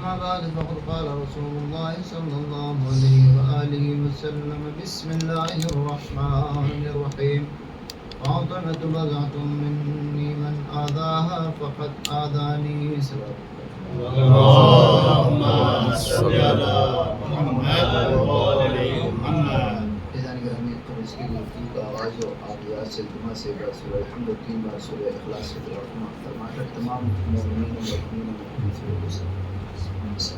أما بعد فقد قال رسول الله صلى الله عليه وآله وسلم بسم الله الرحمن الرحيم فاطمة بضعة مني من آذاها فقد آذاني اللهم صل على محمد وعلى محمد. اس کی گفتگو کا آغاز و آغاز سے جمعہ سے سورہ الحمد 3 بار سورہ اخلاص سے ترجمہ فرما کر تمام مومنین و مومنات محمد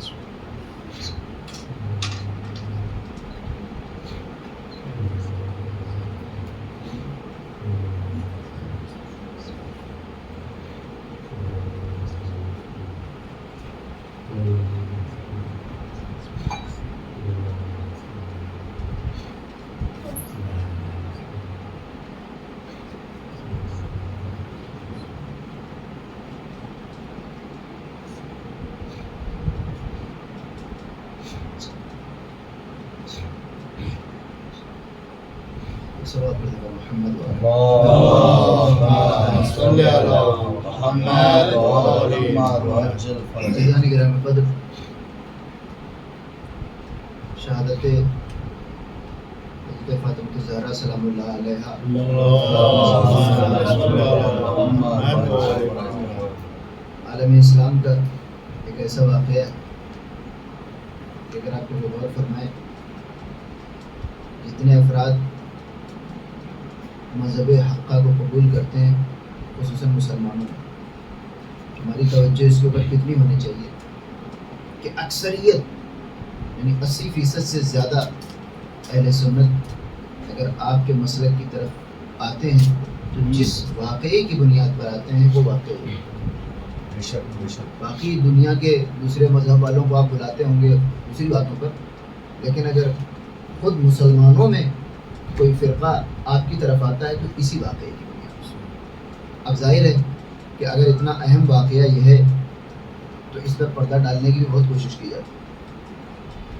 صل على محمد وعلى محمد. عزیزان گرامی قدر، شہادت حضرت فاطمہ الزہرا سلام اللہ علیہا عالم اسلام کا ایک ایسا واقعہ ہے کہ اگر آپ کو غور فرمائیں، جتنے افراد مذہب حقہ کو قبول کرتے ہیں خصوصاً مسلمانوں، ہماری توجہ اس کے اوپر کتنی ہونی چاہیے کہ اکثریت یعنی 80% سے زیادہ اہل سنت اگر آپ کے مسلک کی طرف آتے ہیں تو جس واقعے کی بنیاد پر آتے ہیں وہ واقعی ہے. باقی دنیا کے دوسرے مذہب والوں کو آپ بلاتے ہوں گے دوسری باتوں پر، لیکن اگر خود مسلمانوں میں کوئی فرقہ آپ کی طرف آتا ہے تو اسی واقعے کی بنیاد پر. اب ظاہر ہے کہ اگر اتنا اہم واقعہ یہ ہے تو اس پر پردہ ڈالنے کی بھی بہت کوشش کی جاتی ہے.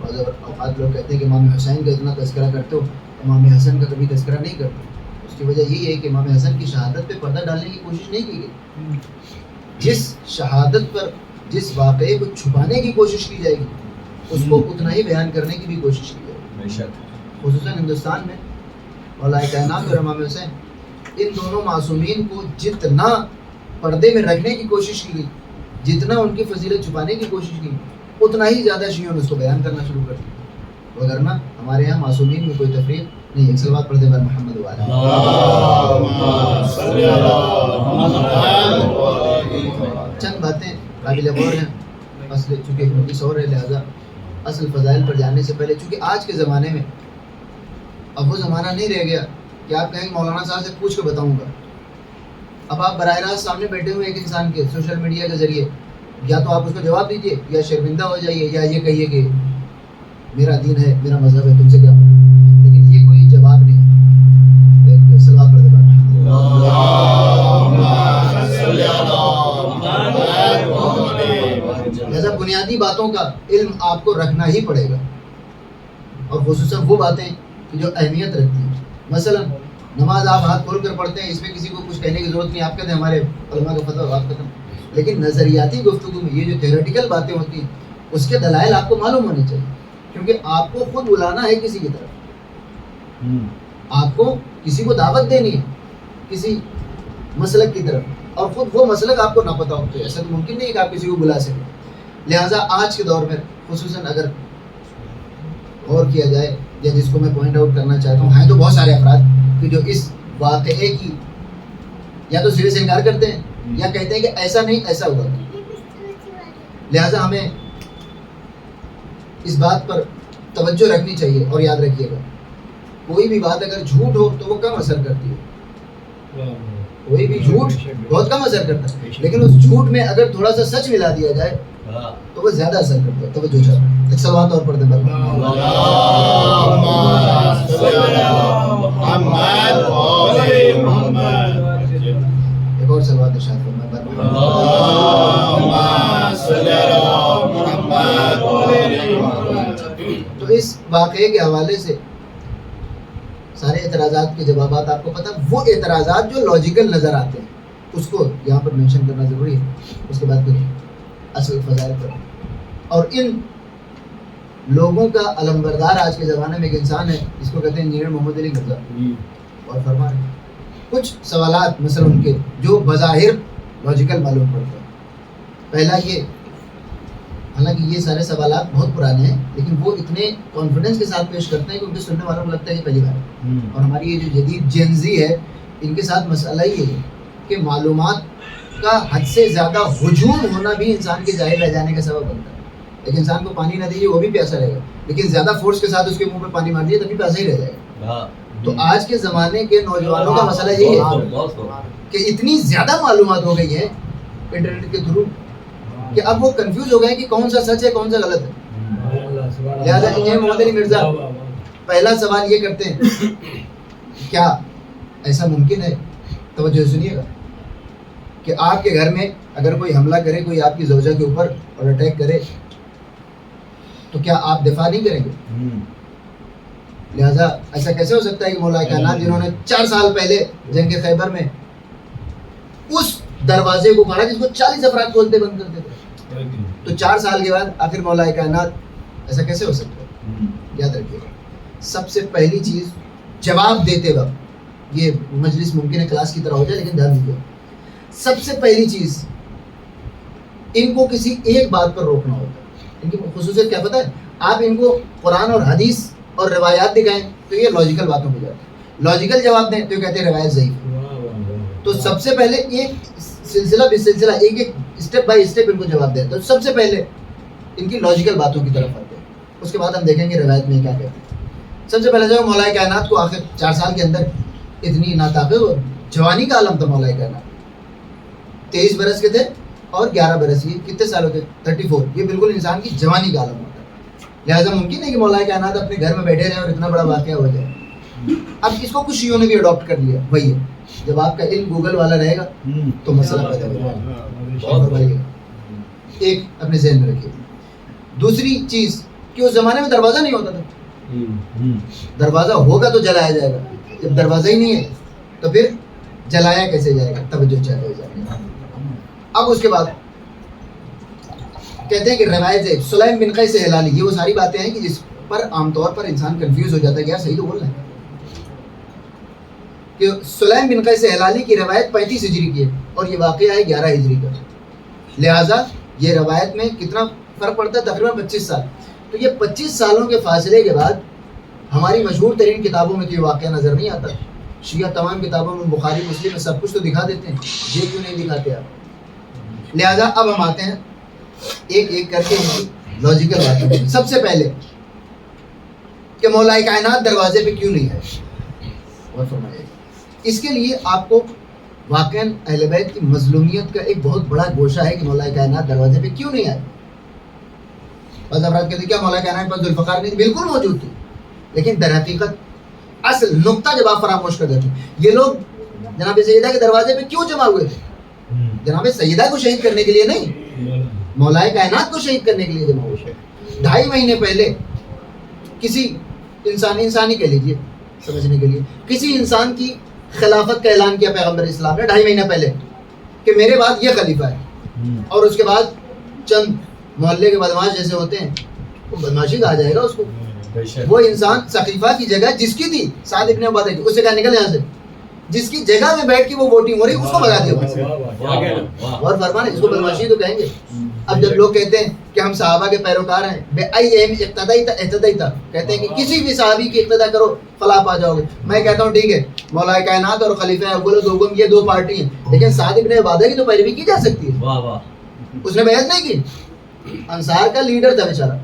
بعض اوقات لوگ کہتے ہیں کہ امام حسین کا اتنا تذکرہ کرتے ہو، امام حسن کا کبھی تذکرہ نہیں کرتے. اس کی وجہ یہی ہے کہ امام حسن کی شہادت پہ پردہ ڈالنے کی کوشش نہیں کی گئی. جس شہادت پر جس واقعے کو چھپانے کی کوشش کی جائے گی اس کو اتنا ہی بیان کرنے کی بھی کوشش کی جائے گی. خصوصاً ہندوستان میں مولا کائنات اور امام حسین ان دونوں معصومین کو جتنا پردے میں رکھنے کی کوشش کی گئی، جتنا ان کی فضیلت چھپانے کی کوشش کی، اتنا ہی زیادہ شیعوں نے اس کو بیان کرنا شروع کر دیا. وگرنہ ہمارے یہاں معصومین میں کوئی تفریق نہیں. ایک صلوات پڑھتے بار محمد وعلیہ چند باتیں قابل غور ہیں. اصل چونکہ ایک نوٹس اور ہے، لہٰذا اصل فضائل پر جانے سے پہلے چونکہ آج کے زمانے میں اب وہ زمانہ نہیں رہ گیا کہ آپ کہیں مولانا صاحب سے پوچھ کے بتاؤں گا. اب آپ براہ راست سامنے بیٹھے ہوئے ایک انسان کے سوشل میڈیا کے ذریعے یا تو آپ اس کو جواب دیجیے یا شرمندہ ہو جائیے یا یہ کہیے کہ میرا دین ہے، میرا مذہب ہے، تم سے کیا بولوں. لیکن یہ کوئی جواب نہیں ہے. ایک صلوات پڑھتے بات لہذا بنیادی باتوں کا علم آپ کو رکھنا ہی پڑے گا، اور خصوصاً وہ باتیں جو اہمیت رکھتی ہیں. مثلا نماز آپ ہاتھ کھول کر پڑھتے ہیں، اس میں کسی کو کچھ کہنے کی ضرورت نہیں. آپ کہتے ہیں ہمارے علماء کا فتویٰ بات ختم. لیکن نظریاتی گفتگو میں یہ جو تھیوریٹیکل باتیں ہوتی ہیں اس کے دلائل آپ کو معلوم ہونے چاہیے، کیونکہ آپ کو خود بلانا ہے کسی کی طرف، آپ کو کسی کو دعوت دینی ہے کسی مسلک کی طرف، اور خود وہ مسلک آپ کو نہ پتہ ہو تو ایسا تو ممکن نہیں کہ آپ کسی کو بلا سکیں. لہٰذا آج کے دور میں خصوصاً اگر غور کیا جائے یا جس کو میں پوائنٹ آؤٹ کرنا چاہتا ہوں، ہیں تو بہت سارے افراد کہ جو اس واقعے کی یا تو سرے سے انکار کرتے ہیں یا کہتے ہیں کہ ایسا نہیں ایسا ہوا. لہٰذا ہمیں اس بات پر توجہ رکھنی چاہیے. اور یاد رکھیے گا کوئی بھی بات اگر جھوٹ ہو تو وہ کم اثر کرتی ہے. کوئی بھی جھوٹ بہت کم اثر کرتا ہے، لیکن اس جھوٹ میں اگر تھوڑا سا سچ ملا دیا جائے تو وہ زیادہ اثر کرتا ہے. توجہ چاہتا ہے. ایک سلوات اور پڑھتے ہیں. ایک اور سلوات ارشاد فرمائیں. تو اس واقعے کے حوالے سے سارے اعتراضات کے جوابات آپ کو پتہ، وہ اعتراضات جو لاجیکل نظر آتے ہیں اس کو یہاں پر مینشن کرنا ضروری ہے. اس کے بعد پھر اصل فضائل پر اور ان لوگوں کا علمبردار آج کے زمانے میں ایک انسان ہے جس کو کہتے ہیں انجینئر محمد علی مرزا. اور فرما رہے ہیں کچھ سوالات مثلا ان کے جو بظاہر لاجیکل معلوم پڑتے ہیں. پہلا یہ، حالانکہ یہ سارے سوالات بہت پرانے ہیں لیکن وہ اتنے کانفیڈنس کے ساتھ پیش کرتے ہیں کہ ان کے سننے والوں کو لگتا ہے کہ پہلی بار ہے. اور ہماری یہ جو جدید جینزی ہے ان کے ساتھ مسئلہ یہ ہے کہ معلومات کا حد سے زیادہ ہجوم ہونا بھی انسان کے جاہل رہ جانے کا سبب بنتا ہے. ایک انسان کو پانی نہ دیجیے وہ بھی پیاسا رہے گا، لیکن زیادہ فورس کے ساتھ اس کے منہ پہ پانی مار دیے تبھی پیاسا ہی رہ جائے گا. تو آج کے زمانے کے نوجوانوں کا مسئلہ یہی ہے کہ اتنی زیادہ معلومات ہو گئی ہیں انٹرنیٹ کے تھرو کہ اب وہ کنفیوز ہو گئے ہیں کہ کون سا سچ ہے کون سا غلط ہے. لہٰذا انجینئر محمد علی مرزا پہلا سوال یہ کرتے ہیں کیا ایسا ممکن ہے، توجہ سنیے گا، کہ آپ کے گھر میں اگر کوئی حملہ کرے، کوئی آپ کی زوجہ کے اوپر اور اٹیک کرے تو کیا آپ دفاع نہیں کریں گے؟ لہٰذا ایسا کیسے ہو سکتا ہے کہ مولا کائنات جنہوں نے 4 سال پہلے جنگ خیبر میں اس دروازے کو پڑھا جس کو 40 افراد کھولتے بند کرتے تھے، تو 4 سال کے بعد آخر مولا کائنات ایسا کیسے ہو سکتا ہے؟ یاد رکھیے گا سب سے پہلی چیز جواب دیتے وقت، یہ مجلس ممکن ہے کلاس کی طرح ہو جائے لیکن دھیان دیجیے، سب سے پہلی چیز ان کو کسی ایک بات پر روکنا ہوتا ہے. ان کی خصوصیت کیا پتہ ہے؟ آپ ان کو قرآن اور حدیث اور روایات دکھائیں تو یہ لاجیکل باتوں پہ جاتے ہیں، لاجیکل جواب دیں تو یہ کہتے ہیں روایت ضعیف. تو سب سے پہلے ایک سلسلہ بسلسلہ ایک ایک اسٹیپ بائی اسٹیپ ان کو جواب دیں. تو سب سے پہلے ان کی لاجیکل باتوں کی طرف آتے ہیں، اس کے بعد ہم دیکھیں گے روایت میں کیا کہتے ہیں. سب سے پہلے جو مولا کائنات کو آخر 4 سال کے اندر اتنی ناطاقت اور جوانی کا عالم تھا. مولا کائنات 23 برس کے تھے اور 11 برس، یہ کتنے سالوں کے 34، یہ بالکل انسان کی جوانی کا عالم ہوتا ہے. لہٰذا ممکن ہے کہ مولا کائنات اپنے گھر میں بیٹھے رہے اور اتنا بڑا واقعہ ہو جائے. اب اس کو کچھ شیعوں نے بھی اڈاپٹ کر لیا. وہی ہے جب آپ کا علم گوگل والا رہے گا تو مسئلہ پیدا ہو جائے گا. ایک اپنے ذہن میں رکھیے. دوسری چیز کہ اس زمانے میں دروازہ نہیں ہوتا تھا. دروازہ ہوگا تو جلایا جائے گا، جب دروازہ ہی نہیں ہے تو پھر جلایا کیسے جائے گا؟ توجہ چاہیے جائے گا. اب اس کے بعد کہتے ہیں کہ روایت ہے سلیم بن قیس ہلالی، یہ وہ ساری باتیں ہیں کہ جس پر عام طور پر انسان کنفیوز ہو جاتا ہے کہ یار صحیح تو بول رہے ہیں کہ سلیم بن قیس ہلالی کی روایت 35 ہجری کی ہے اور یہ واقعہ ہے 11 ہجری کا. لہٰذا یہ روایت میں کتنا فرق پڑتا ہے؟ تقریباً 25 سال. تو یہ 25 سالوں کے فاصلے کے بعد ہماری مشہور ترین کتابوں میں تو یہ واقعہ نظر نہیں آتا. شیعہ تمام کتابوں میں بخاری مسلم میں سب کچھ تو دکھا دیتے ہیں، یہ کیوں نہیں دکھاتے آپ؟ لہٰذا اب ہم آتے ہیں ایک ایک کر کے لاجیکل باتوں پہ. سب سے پہلے کہ مولا کائنات دروازے پہ کیوں نہیں ہے، اور فرمائیے اس کے لیے آپ کو واقعاً اہل بیت کی مظلومیت کا ایک بہت بڑا گوشہ ہے کہ مولا کائنات دروازے پہ کیوں نہیں آئے. بعض افراد کہتے ہیں کیا مولا کائنات پر ذوالفقار نہیں تھی؟ بالکل موجود تھی، لیکن در حقیقت اصل نقطہ جب آپ فراموش کر دیتے ہیں. یہ لوگ جناب سیدہ کے دروازے پہ کیوں جمع ہوئے تھے؟ جناب سیدہ کو شہید کرنے کے لیے نہیں، مولا کائنات کو شہید کرنے کے لیے جمع ہوئے. 2.5 مہینے پہلے کسی انسانی کہہ لیجیے سمجھنے کے لیے، کسی انسان کی خلافت کا اعلان کیا پیغمبر اسلام نے 2.5 مہینے پہلے کہ میرے بعد یہ خلیفہ ہے. اور اس کے بعد چند محلے کے بدماش جیسے ہوتے ہیں وہ بدماشی کہا جائے گا اس کو. وہ انسان سقیفہ کی جگہ جس کی تھی سعد ابن عبادہ کی، اس سے کہا نکل یہاں سے، جس کی جگہ میں بیٹھ کے وہ ووٹنگ ہو رہی اس کو بھگا دیا. اور فرمانے اس کو بدماشی تو کہیں گے. اب جب لوگ کہتے ہیں کہ ہم صحابہ کے پیروکار ہیں، بے ای اہم اقتدائی تھا، کہتے ہیں کہ کسی بھی صحابی کی اقتدا کرو فلاح پا جاؤ گے. میں کہتا ہوں ٹھیک ہے مولا کائنات اور خلیفہ اول دوم یہ 2 پارٹی ہیں، لیکن سعد ابن عبادہ کی تو پیروی کی جا سکتی ہے. اس نے بیعت نہیں کی، انصار کا لیڈر تھا بیچارہ،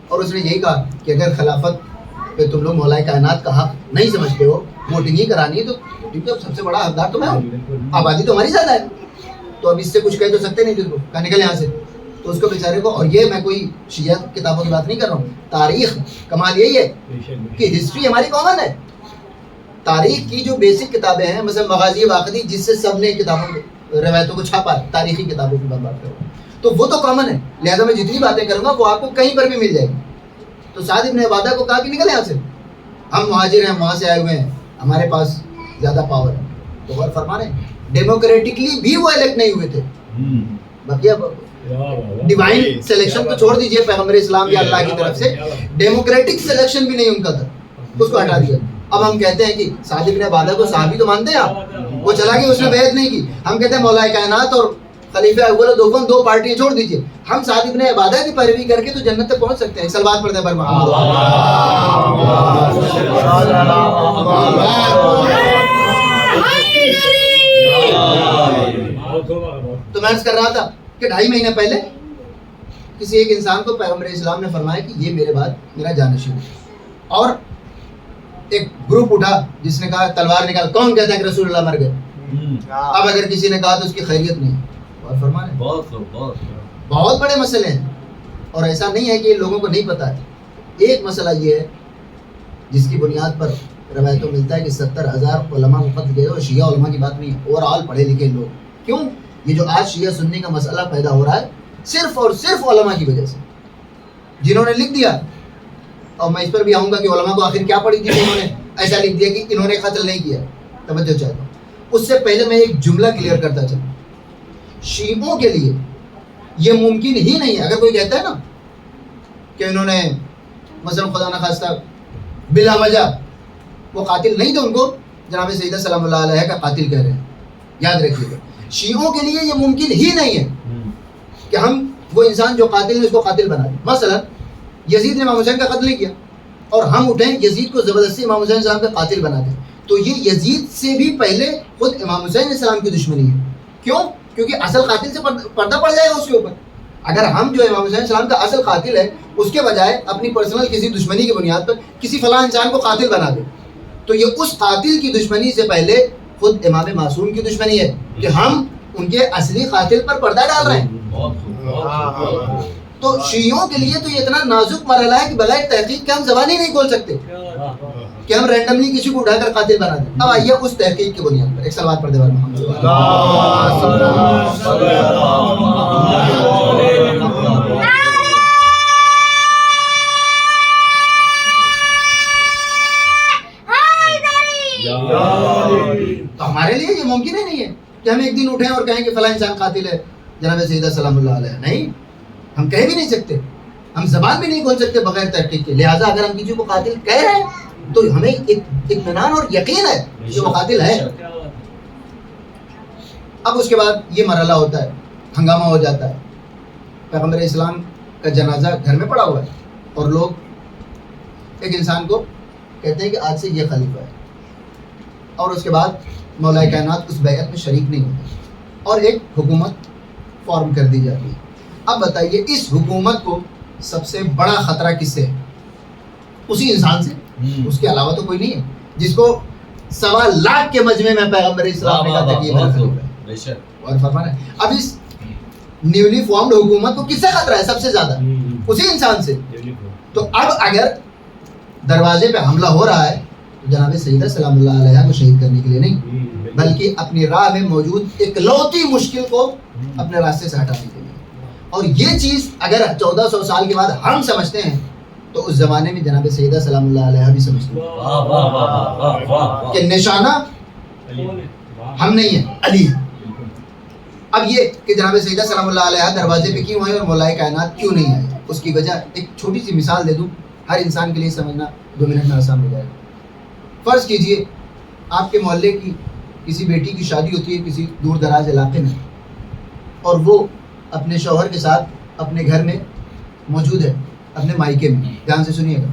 اور اس نے یہی کہا کہ اگر خلافت پہ تم لوگ مولا کائنات کا حق نہیں سمجھتے ہو، ووٹنگ ہی کرانی ہے، تو ووٹنگ کا سب سے بڑا حقدار تو میں ہوں، آبادی تو ہماری زیادہ ہے، تو اب اس سے کچھ کہہ تو سکتے نہیں تھے، کہا نکل یہاں سے. تو اس کو بیچارے کو، اور یہ میں کوئی شیعہ کتابوں کی بات نہیں کر رہا ہوں، تاریخ کمال یہی ہے کہ ہسٹری ہماری کامن ہے. تاریخ کی جو بیسک کتابیں ہیں مثلا مغازی واقعی جس سے سب نے کتابوں روایتوں کو چھاپا ہے، تاریخی کتابوں کی بات کروں تو وہ تو کامن ہے. لہٰذا میں جتنی باتیں کروں گا وہ آپ کو کہیں پر بھی مل جائے گی. تو سعد ابن عبادہ کو کہا کہ نکل یہاں سے، ہم مہاجر ہیں، وہاں سے آئے ہوئے ہیں، ہمارے پاس زیادہ پاور ہے. تو غور فرما رہے ہیں ڈیموکریٹکلی بھی وہ الیکٹ نہیں ہوئے تھے. بقیہ ڈیوائن سلیکشن تو چھوڑ دیجئے پیغمبر اسلام یا اللہ کی طرف سے، ڈیموکریٹک سلیکشن بھی نہیں ان کا تھا، اس کو ہٹا دیا۔ اب ہم کہتے ہیں کہ سعد بن عبادہ کو صحابی تو مانتے ہیں آپ، وہ چلا گیا، اس نے بیعت نہیں کی، ہم کہتے ہیں مولا کائنات اور خلیفہ اول و دوم دو پارٹیاں چھوڑ دیجئے، ہم سعد بن عبادہ کی پیروی کر کے تو جنت تک پہنچ سکتے ہیں۔ صلوات پڑھتے ہیں پر محمد۔ تو میں عرض کر رہا تھا کہ 2.5 مہینے پہلے کسی ایک انسان کو پیغمبر اسلام نے فرمایا کہ یہ میرے بعد میرا جانشین ہے، اور ایک گروپ اٹھا جس نے کہا تلوار نکال، کون کہتا ہے کہ رسول اللہ مر گئے؟ اب اگر کسی نے کہا تو اس کی خیریت نہیں، اور فرمانے بہت بڑے مسئلے ہیں، اور ایسا نہیں ہے کہ لوگوں کو نہیں پتا ہے۔ ایک مسئلہ یہ ہے جس کی بنیاد پر روایتوں ملتا ہے کہ 70,000 علماء کو قتل کیا، اور شیعہ علماء کی بات نہیں ہے، اوور آل پڑھے لکھے لوگ۔ کیوں؟ یہ جو آج شیعہ سنی کا مسئلہ پیدا ہو رہا ہے صرف اور صرف علماء کی وجہ سے، جنہوں نے لکھ دیا، اور میں اس پر بھی آؤں گا کہ علماء کو آخر کیا پڑھی تھی کہ انہوں نے ایسا لکھ دیا کہ انہوں نے قتل نہیں کیا۔ توجہ چاہتا ہوں، اس سے پہلے میں ایک جملہ کلیئر کرتا چلوں، شیعوں کے لیے یہ ممکن ہی نہیں ہے، اگر کوئی کہتا ہے نا کہ انہوں نے مثلا خدا نخواستہ بلا وجہ وہ قاتل نہیں تھے، ان کو جناب سیدہ سلام اللہ علیہ کا قاتل کہہ رہے ہیں، یاد رکھیے گا، شیعوں کے لیے یہ ممکن ہی نہیں ہے کہ ہم وہ انسان جو قاتل ہے اس کو قاتل بنا دیں۔ مثلا یزید نے امام حسین کا قتل نہیں کیا، اور ہم اٹھیں یزید کو زبردستی امام حسین السلام کا قاتل بنا دیں، تو یہ یزید سے بھی پہلے خود امام حسین السلام کی دشمنی ہے۔ کیوں؟ کیونکہ اصل قاتل سے پردہ پڑ جائے گا اس کے اوپر۔ اگر ہم جو امام حسین السلام کا اصل قاتل ہے اس کے بجائے اپنی پرسنل کسی دشمنی کی بنیاد پر کسی فلاں انسان کو قاتل بنا دیں، تو یہ اس قاتل کی دشمنی سے پہلے خود امام معصوم کی دشمنی ہے کہ ہم ان کے اصلی قاتل پر پردہ ڈال رہے ہیں۔ تو شیعوں کے لیے تو یہ اتنا نازک مرحلہ ہے کہ بغیر تحقیق کے ہم زبان ہی نہیں کھول سکتے کہ ہم رینڈملی کسی کو اٹھا کر قاتل بنا دیں۔ اب آئیے اس تحقیق کی بنیاد پر ایک صلوات پڑھ دے محمد۔ تو ہمارے لیے یہ ممکن ہی نہیں ہے کہ ہم ایک دن اٹھیں اور کہیں کہ فلاں انسان قاتل ہے جناب سیدہ سلام اللہ علیہ، نہیں، ہم کہہ بھی نہیں سکتے، ہم زبان بھی نہیں کھول سکتے بغیر تحقیق کے۔ لہٰذا اگر ہم کسی کو قاتل کہہ رہے ہیں تو ہمیں اطمینان اور یقین ہے کہ وہ قاتل ہے۔ اب اس کے بعد یہ مرحلہ ہوتا ہے، ہنگامہ ہو جاتا ہے، پیغمبر اسلام کا جنازہ گھر میں پڑا ہوا ہے، اور لوگ ایک انسان کو کہتے ہیں کہ آج سے یہ خلیفہ ہے، اور اس کے بعد مولا کائنات اس بیعت میں شریک نہیں ہوتے، اور ایک حکومت فارم کر دی جاتی ہے۔ اب بتائیے اس حکومت کو سب سے بڑا خطرہ کس سے ہے؟ اسی انسان سے، اس کے علاوہ تو کوئی نہیں ہے، جس کو 1.25 لاکھ کے مجمع میں پیغمبر اسلام نے کہا تھا کہ یہ میرا خلیفہ ہے۔ اور فرمانا ہے اب اس نیولی فارمڈ حکومت کو کس سے خطرہ ہے سب سے زیادہ؟ اسی انسان سے۔ تو اب اگر دروازے پہ حملہ ہو رہا ہے تو جناب سیدہ سلام اللہ علیہ کو شہید کرنے کے لیے نہیں، بلکہ اپنی راہ میں موجود اکلوتی مشکل کو اپنے راستے سے ہٹانے کے لیے۔ اور یہ چیز اگر 1400 سال کے بعد ہم سمجھتے ہیں تو اس زمانے میں جناب سیدہ سلام اللہ علیہ بھی سمجھتے ہیں کہ نشانہ ہم نہیں ہیں، علی۔ اب یہ کہ جناب سیدہ سلام اللہ علیہ دروازے پہ کیوں آئے اور مولا کائنات کیوں نہیں آئے، اس کی وجہ ایک چھوٹی سی مثال دے دوں، ہر انسان کے لیے سمجھنا 2 منٹ میں آسان ہو جائے گا۔ فرض کیجئے آپ کے محلے کی کسی بیٹی کی شادی ہوتی ہے کسی دور دراز علاقے میں، اور وہ اپنے شوہر کے ساتھ اپنے گھر میں موجود ہے، اپنے مائکے میں، دھیان سے سنیے گا،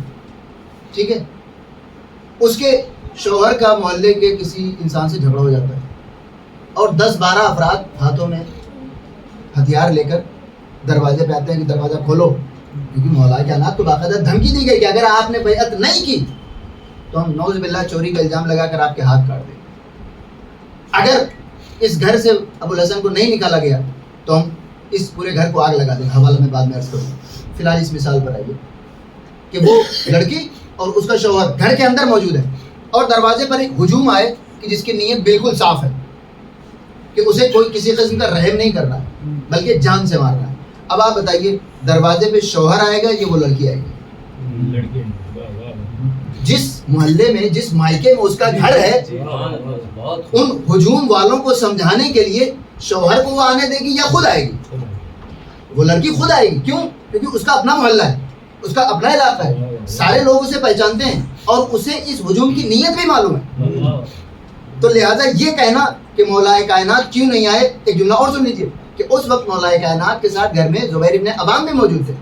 ٹھیک ہے؟ اس کے شوہر کا محلے کے کسی انسان سے جھگڑا ہو جاتا ہے، اور 10-12 افراد ہاتھوں میں ہتھیار لے کر دروازے پہ آتے ہیں کہ دروازہ کھولو، کیونکہ مولا کائنات کو باقاعدہ دھمکی دی گئی کہ اگر آپ نے بیعت نہیں کی تو ہم نعوذ باللہ چوری کا الزام لگا کر آپ کے ہاتھ کاٹ دیں۔ اگر اس گھر سے ابو الحسن کو نہیں نکالا گیا تو ہم اس پورے گھر کو آگ لگا دیں۔ حوالہ میں بعد میں عرض کروں، فی الحال اس مثال پر آئیے کہ وہ لڑکی اور اس کا شوہر گھر کے اندر موجود ہے، اور دروازے پر ایک ہجوم آئے کہ جس کی نیت بالکل صاف ہے کہ اسے کوئی کسی قسم کا رحم نہیں کرنا ہے بلکہ جان سے مارنا ہے۔ اب آپ بتائیے دروازے پہ شوہر آئے گا یا وہ لڑکی آئے گی؟ جس محلے میں جس مائکے میں اس کا گھر ہے، ان ہجوم والوں کو سمجھانے کے لیے شوہر کو وہ آنے دے گی یا خود آئے گی؟ وہ لڑکی خود آئے گی. کیوں؟ کیونکہ اس کا اپنا محلہ ہے, اس کا اپنا علاقہ ہے, سارے لوگ اسے پہچانتے ہیں اور اسے اس ہجوم کی نیت بھی معلوم ہے. تو لہٰذا یہ کہنا کہ مولا کائنات کیوں نہیں آئے, ایک جملہ اور سن لیجیے کہ اس وقت مولا کائنات کے ساتھ گھر میں زبیر ابن عوام بھی موجود تھے.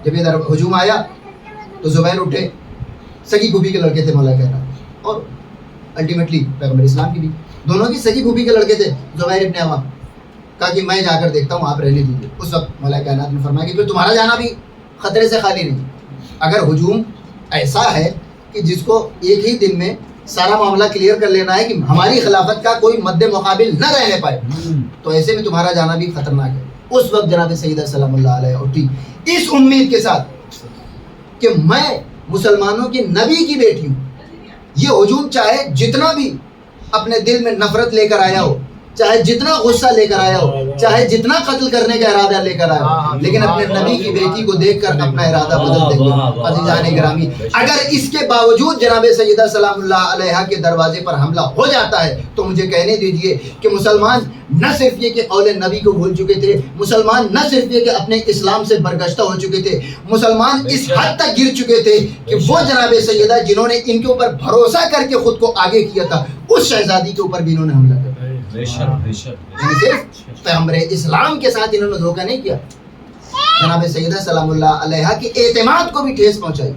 جب یہ ہجوم آیا تو زبیر اٹھے, سگی پھوپھی کے لڑکے تھے مولا کائنات, اور الٹیمیٹلی پیغمبر اسلام کی بھی, دونوں کی سگی پھوپھی کے لڑکے تھے زبیر ابن عوام. کہا کہ میں جا کر دیکھتا ہوں, آپ رہنے دیجیے. اس وقت مولا کائنات نے فرمایا کہ پھر تمہارا جانا بھی خطرے سے خالی نہیں. اگر ہجوم ایسا ہے کہ جس کو ایک ہی دن میں سارا معاملہ کلیئر کر لینا ہے کہ ہماری خلافت کا کوئی مد مقابل نہ رہنے پائے, تو ایسے میں تمہارا جانا بھی خطرناک ہے. اس وقت جناب سیدہ سلام اللہ علیہ اٹھی اس امید کے ساتھ کہ میں مسلمانوں کے نبی کی بیٹی ہوں. یہ ہجوم چاہے جتنا بھی اپنے دل میں نفرت لے کر آیا ہو, چاہے جتنا غصہ لے کر آیا ہو, چاہے جتنا قتل کرنے کا ارادہ لے کر آیا ہو, لیکن اپنے نبی کی بیٹی کو دیکھ کر اپنا ارادہ بدل دیں گے. عزیزان گرامی, اگر اس کے باوجود جناب سیدہ سلام اللہ علیہ کے دروازے پر حملہ ہو جاتا ہے تو مجھے کہنے دیجئے کہ مسلمان نہ صرف یہ کہ قول نبی کو بھول چکے تھے, مسلمان نہ صرف یہ کہ اپنے اسلام سے برگشتہ ہو چکے تھے, مسلمان اس حد تک گر چکے تھے کہ وہ جناب سیدہ جنہوں نے ان کے اوپر بھروسہ کر کے خود کو آگے کیا تھا, اس شہزادی کے اوپر بھی انہوں نے حملہ کر دیا. صرف پیغمبر اسلام کے ساتھ انہوں نے دھوکہ نہیں کیا, جناب سیدہ سلام اللہ علیہ کے اعتماد کو بھی ٹھیس پہنچائی.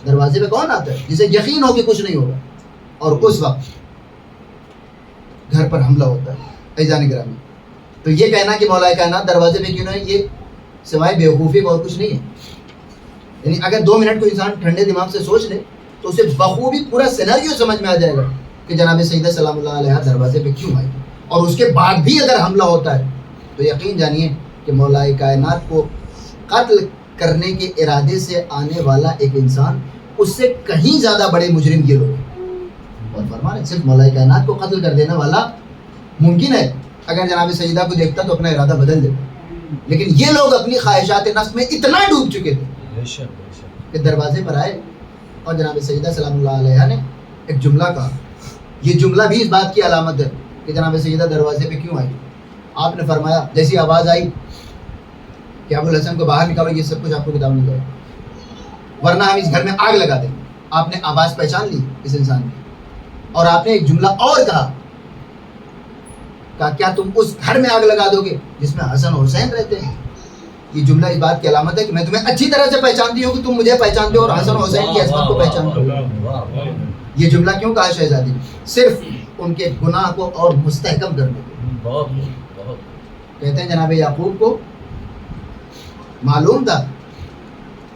دروازے پہ کون آتا ہے جسے یقین ہو کہ کچھ نہیں ہوگا, اور اس وقت گھر پر حملہ ہوتا ہے. عزیزان گرامی, تو یہ کہنا کہ مولا کائنات دروازے پہ کیوں نہیں, یہ سوائے بیوقوفی اور کچھ نہیں ہے. یعنی اگر 2 منٹ کو انسان ٹھنڈے دماغ سے سوچ لے تو اسے بخوبی پورا سیناریو سمجھ میں آ جائے گا کہ جناب سیدہ سلام اللہ علیہ دروازے پہ کیوں آئی. اور اس کے بعد بھی اگر حملہ ہوتا ہے تو یقین جانیے کہ مولا کائنات کو قتل کرنے کے ارادے سے آنے والا ایک انسان اس سے کہیں زیادہ بڑے مجرم یہ لوگ ہیں. اور فرمانے صرف مولا کائنات کو قتل کر دینے والا ممکن ہے, اگر جناب سیدہ کو دیکھتا تو اپنا ارادہ بدل دیتا, لیکن یہ لوگ اپنی خواہشات نفس میں اتنا ڈوب چکے تھے کہ دروازے پر آئے اور جناب سیدہ سلام اللہ علیہ نے ایک جملہ کہا. یہ جملہ بھی اس بات کی علامت ہے کہ جناب سیدہ دروازے پہ کیوں آئی. آپ نے فرمایا جیسی آواز آئی کہ ابو الحسن کو باہر نکالو, یہ سب کچھ آپ کو کتاب نہیں کرے ورنہ ہم اس گھر میں آگ لگا دیں. آپ نے آواز پہچان لی اس انسان کی, اور آپ نے ایک جملہ اور کہا کیا تم اس گھر میں آگ لگا دو گے جس میں حسن اور حسین رہتے ہیں. یہ جملہ اس بات کی علامت ہے کہ میں تمہیں اچھی طرح سے پہچانتی ہوں کہ تم مجھے پہچانتے ہو اور حسن اور حسین کی عصمت کو پہچانتے ہو. یہ جملہ کیوں کہا شہزادی نے؟ صرف ان کے گناہ کو اور مستحکم کرنے کو. کہتے ہیں جناب یعقوب کو معلوم تھا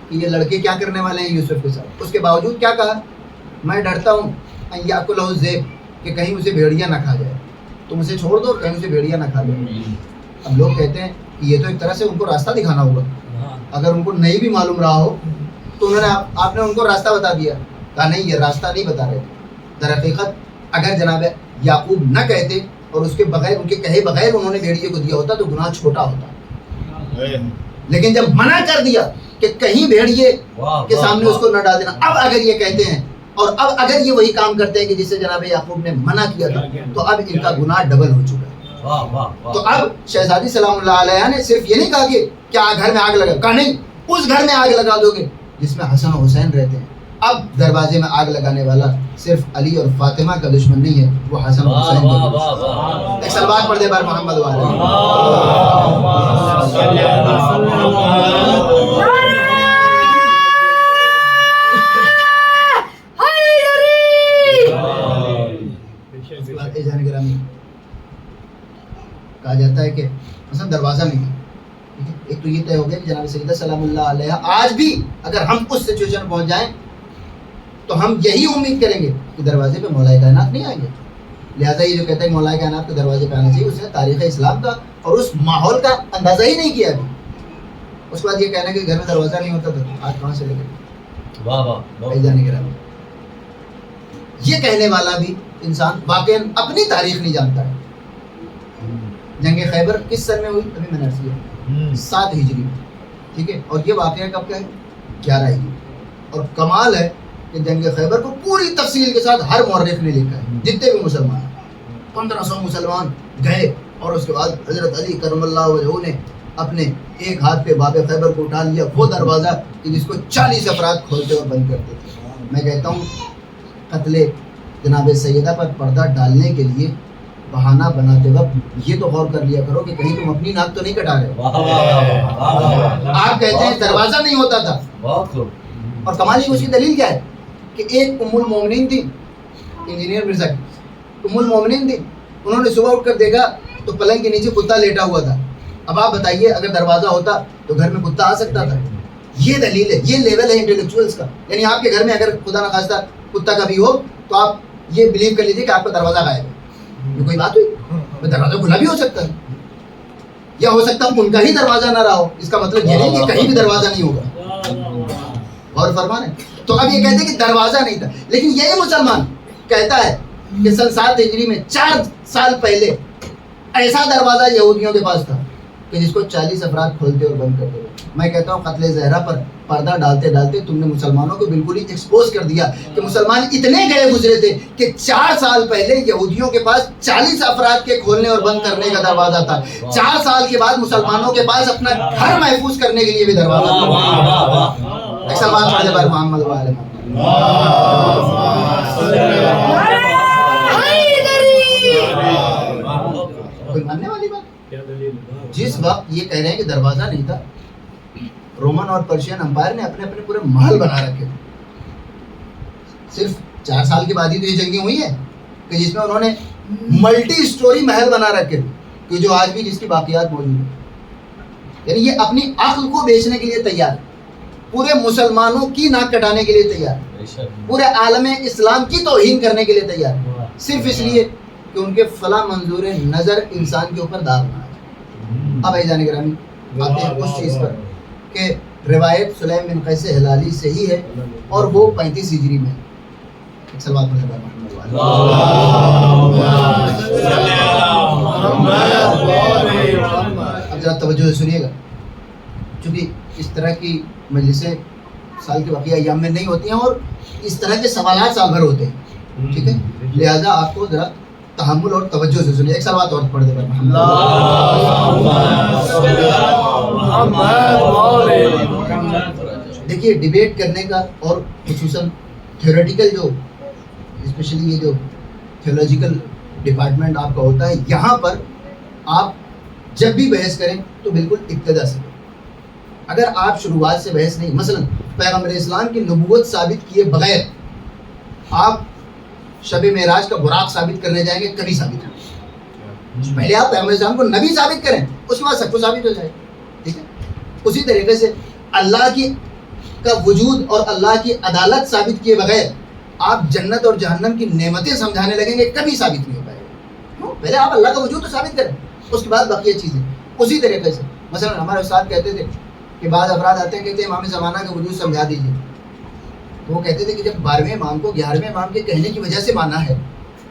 کہ یہ لڑکے کیا کرنے والے ہیں یوسف کے ساتھ, اس کے باوجود کیا کہا, میں ڈرتا ہوں ان یاکلہ الذئب, کہ کہیں اسے بھیڑیا نہ کھا جائے, تم اسے چھوڑ دو کہیں اسے بھیڑیا نہ کھا جائے. اب لوگ کہتے ہیں کہ یہ تو ایک طرح سے ان کو راستہ دکھانا ہوگا, اگر ان کو نہیں بھی معلوم رہا ہو تو انہوں نے آپ نے ان کو راستہ بتا دیا. کہا نہیں, یہ راستہ نہیں بتا رہے تھے. در حقیقت اگر جناب یعقوب نہ کہتے اور اس کے بغیر, ان کے کہے بغیر انہوں نے بھیڑیے کو دیا ہوتا تو گناہ چھوٹا ہوتا, لیکن جب منع کر دیا کہ کہیں بھیڑیے کے سامنے اس کو نہ ڈال دینا, اب اگر یہ کہتے ہیں اور اب اگر یہ وہی کام کرتے ہیں کہ جس سے جناب یعقوب نے منع کیا تھا, تو اب ان کا گناہ ڈبل ہو چکا ہے. تو اب شہزادی سلام اللہ علیہ نے صرف یہ نہیں کہا کہ کیا گھر میں آگ لگا, کہا نہیں, اس گھر میں آگ لگا دو گے جس میں حسن و حسین رہتے ہیں. اب دروازے میں آگ لگانے والا صرف علی اور فاطمہ کا دشمن نہیں ہے, وہ حسن و حسین کا دشمن. ایک سلوات پڑھ دے بار محمد والے. کہا جاتا ہے کہ مثلا دروازہ نہیں ہے, ایک تو یہ طے ہو گیا کہ جناب سیدہ سلام اللہ علیہ آج بھی اگر ہم اس سچویشن میں پہنچ جائیں تو ہم یہی امید کریں گے کہ دروازے پہ مولا کائنات نہیں آئیں گے. لہٰذا یہ جو کہتا ہے مولا کائنات کے دروازے پہ آنا چاہیے, اس نے تاریخ اسلام کا اور اس ماحول کا اندازہ ہی نہیں کیا ابھی. اس کے بعد یہ کہنا کہ گھر میں دروازہ نہیں ہوتا تھا, آج کہاں سے لے گئے. واہ واہ جانے کے رہا, یہ کہنے والا بھی انسان واقعا اپنی تاریخ نہیں جانتا ہے. جنگ خیبر کس سن میں ہوئی, ابھی میں نے عرض کیا 7 ہجری, ٹھیک ہے, اور یہ واقعہ کب کا ہے 11 ہجری. اور کمال ہے کہ جنگ خیبر کو پوری تفصیل کے ساتھ ہر مورخ نے لکھا ہے, جتنے بھی مسلمان 1500 مسلمان گئے, اور اس کے بعد حضرت علی کرم اللہ وجہہ نے اپنے ایک ہاتھ پہ باب خیبر کو اٹھا لیا، وہ دروازہ کہ جس کو 40 افراد کھولتے اور بند کرتے تھے۔ میں کہتا ہوں قتل جناب سیدہ پر پردہ ڈالنے کے لیے بہانہ بناتے وقت یہ تو غور کر لیا کرو کہ کہیں تم اپنی ناک تو نہیں کٹا رہے ہو۔ آپ کہتے ہیں دروازہ نہیں ہوتا تھا، اور کمال کی اس کی دلیل کیا ہے کہ ایک ام المومنین تھی، انجینئر مرزا کی ام المومنین تھی، انہوں نے صبح اٹھ کر دیکھا تو پلنگ کے نیچے کتا لیٹا ہوا تھا۔ اب آپ بتائیے اگر دروازہ ہوتا تو گھر میں کتا آ سکتا تھا؟ یہ دلیل ہے، یہ لیول ہے انٹلیکچوئلس کا۔ یعنی آپ کے گھر میں اگر خدا نخواستہ کتا کبھی ہو تو آپ یہ بلیو کر لیجیے کہ آپ کا دروازہ غائب ہے۔ یہ کوئی بات ہوئی؟ دروازہ کھلا بھی ہو سکتا ہے، یا ہو سکتا ہے ان کا ہی دروازہ نہ رہا ہو، اس کا مطلب یہ نہیں کہ کہیں بھی دروازہ نہیں ہوگا۔ اور فرمان ہے تو اب یہ کہتے ہیں کہ دروازہ نہیں تھا، لیکن یہی مسلمان کہتا ہے کہ سن 7 ہجری میں 4 سال پہلے ایسا دروازہ یہودیوں کے پاس تھا کہ جس کو 40 افراد کھولتے اور بند کرتے ہوئے۔ میں کہتا ہوں قتل زہرا پر پردہ ڈالتے ڈالتے تم نے مسلمانوں کو بالکل ہی ایکسپوز کر دیا کہ مسلمان اتنے گئے گزرے تھے کہ 4 سال پہلے یہودیوں کے پاس 40 افراد کے کھولنے اور بند کرنے کا دروازہ تھا۔ 4 سال کے بعد مسلمانوں کے پاس اپنا گھر محفوظ کرنے کے لیے بھی دروازہ تھا۔ ایک سوال پڑھنے پر محمد والے کوئی ماننے والی بات؟ جس وقت یہ کہہ رہے ہیں کہ دروازہ نہیں تھا، رومن اور پرشین امپائر نے اپنے اپنے پورے محل بنا رکھے تھے۔ صرف 4 سال کے بعد ہی تو یہ جنگیں ہوئی ہیں کہ جس میں انہوں نے ملٹی سٹوری محل بنا رکھے تھے کہ جو آج بھی جس کی باقیات موجود ہیں۔ یعنی یہ اپنی عقل کو بیچنے کے لیے تیار ہے، پورے مسلمانوں کی ناک کٹانے کے لیے تیار ہے، پورے عالم اسلام کی توہین کرنے کے لیے تیار ہے، صرف اس لیے کہ ان کے فلاں منظور نظر انسان کے اوپر داغ نہ آئے۔ اب ایزان گرامی آتے ہیں اس چیز پر کہ روایت سلیم بن قیس ہلالی سے ہی ہے اور وہ 35 ہجری میں۔ ایک صلوات پڑھیں محمد والے۔ اب ذرا توجہ سے سنیے گا، چونکہ اس طرح کی مجلسیں سال کے واقعہ ایام میں نہیں ہوتی ہیں اور اس طرح کے سوالات سال بھر ہوتے ہیں، ٹھیک ہے؟ لہٰذا آپ کو ذرا تحمل اور توجہ سے سنیے۔ ایک صلوات اور پڑھ دے پر محمد۔ دیکھیے ڈیبیٹ کرنے کا اور خصوصاً تھیوریٹیکل جو اسپیشلی یہ جو تھیولوجیکل ڈپارٹمنٹ آپ کا ہوتا ہے، یہاں پر آپ جب بھی بحث کریں تو بالکل ابتدا سے، اگر آپ شروعات سے بحث نہیں، مثلا پیغمبر اسلام کی نبوت ثابت کیے بغیر آپ شب معراج کا براق ثابت کرنے جائیں گے، کبھی ثابت نہیں۔ پہلے آپ پیغمبر اسلام کو نبی ثابت کریں، اس کے بعد سب کو ثابت ہو جائے، ٹھیک ہے؟ اسی طریقے سے اللہ کی کا وجود اور اللہ کی عدالت ثابت کیے بغیر آپ جنت اور جہنم کی نعمتیں سمجھانے لگیں گے، کبھی ثابت نہیں ہو پائے گا۔ پہلے آپ اللہ کا وجود تو ثابت کریں، اس کے بعد بقیہ چیزیں۔ اسی طریقے سے مثلا ہمارے استاد کہتے تھے کہ بعض افراد آتے ہیں کہتے ہیں امام زمانہ کا وجود سمجھا دیجیے، تو وہ کہتے تھے کہ جب 12ویں امام کو 11ویں امام کے کہنے کی وجہ سے مانا ہے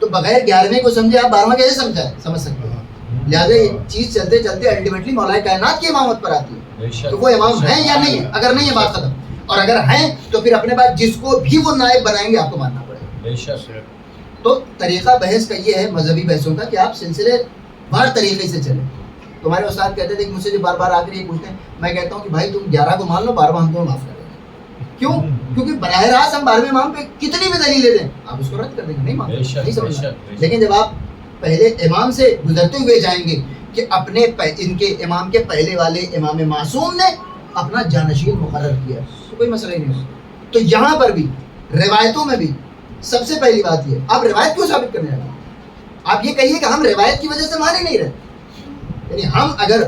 تو بغیر 11ویں کو سمجھے آپ 12واں کیسے سمجھ سکتے ہیں؟ لہٰذا یہ چیز چلتے چلتے الٹیمیٹلی مولا کائنات کی امامت پر آتی ہے، تو وہ امام ہیں یا نہیں ہے؟ اگر نہیں ہے بات ختم، اور اگر ہیں تو پھر اپنے بعد جس کو بھی وہ نائب بنائیں گے آپ کو ماننا پڑے گا۔ تو طریقہ بحث کا یہ ہے مذہبی بحثوں کا کہ آپ سلسلے وار طریقے سے چلیں۔ تمہارے استاد کہتے تھے کہ مجھ سے جو بار بار آ کر یہ پوچھتے ہیں، میں کہتا ہوں کہ بھائی تم 11 کو مان لو، 12واں ہم تمہیں معاف کر دیں گے۔ کیوں؟ کیونکہ براہ راست ہم 12ویں امام پہ کتنی بھی دلیل دیں آپ اس کو رد کر دیں گے، نہیں مانتے، نہیں سمجھنا۔ لیکن جب آپ پہلے امام سے گزرتے ہوئے جائیں گے کہ اپنے ان کے امام کے پہلے والے امام معصوم نے اپنا جانشین مقرر کیا، تو کوئی مسئلہ ہی نہیں ہوتا۔ تو یہاں پر بھی روایتوں میں بھی سب سے پہلی بات یہ، آپ روایت کیوں ثابت کرنے لگے؟ آپ یہ کہیے کہ ہم روایت کی وجہ سے مان ہی نہیں رہے، یعنی ہم اگر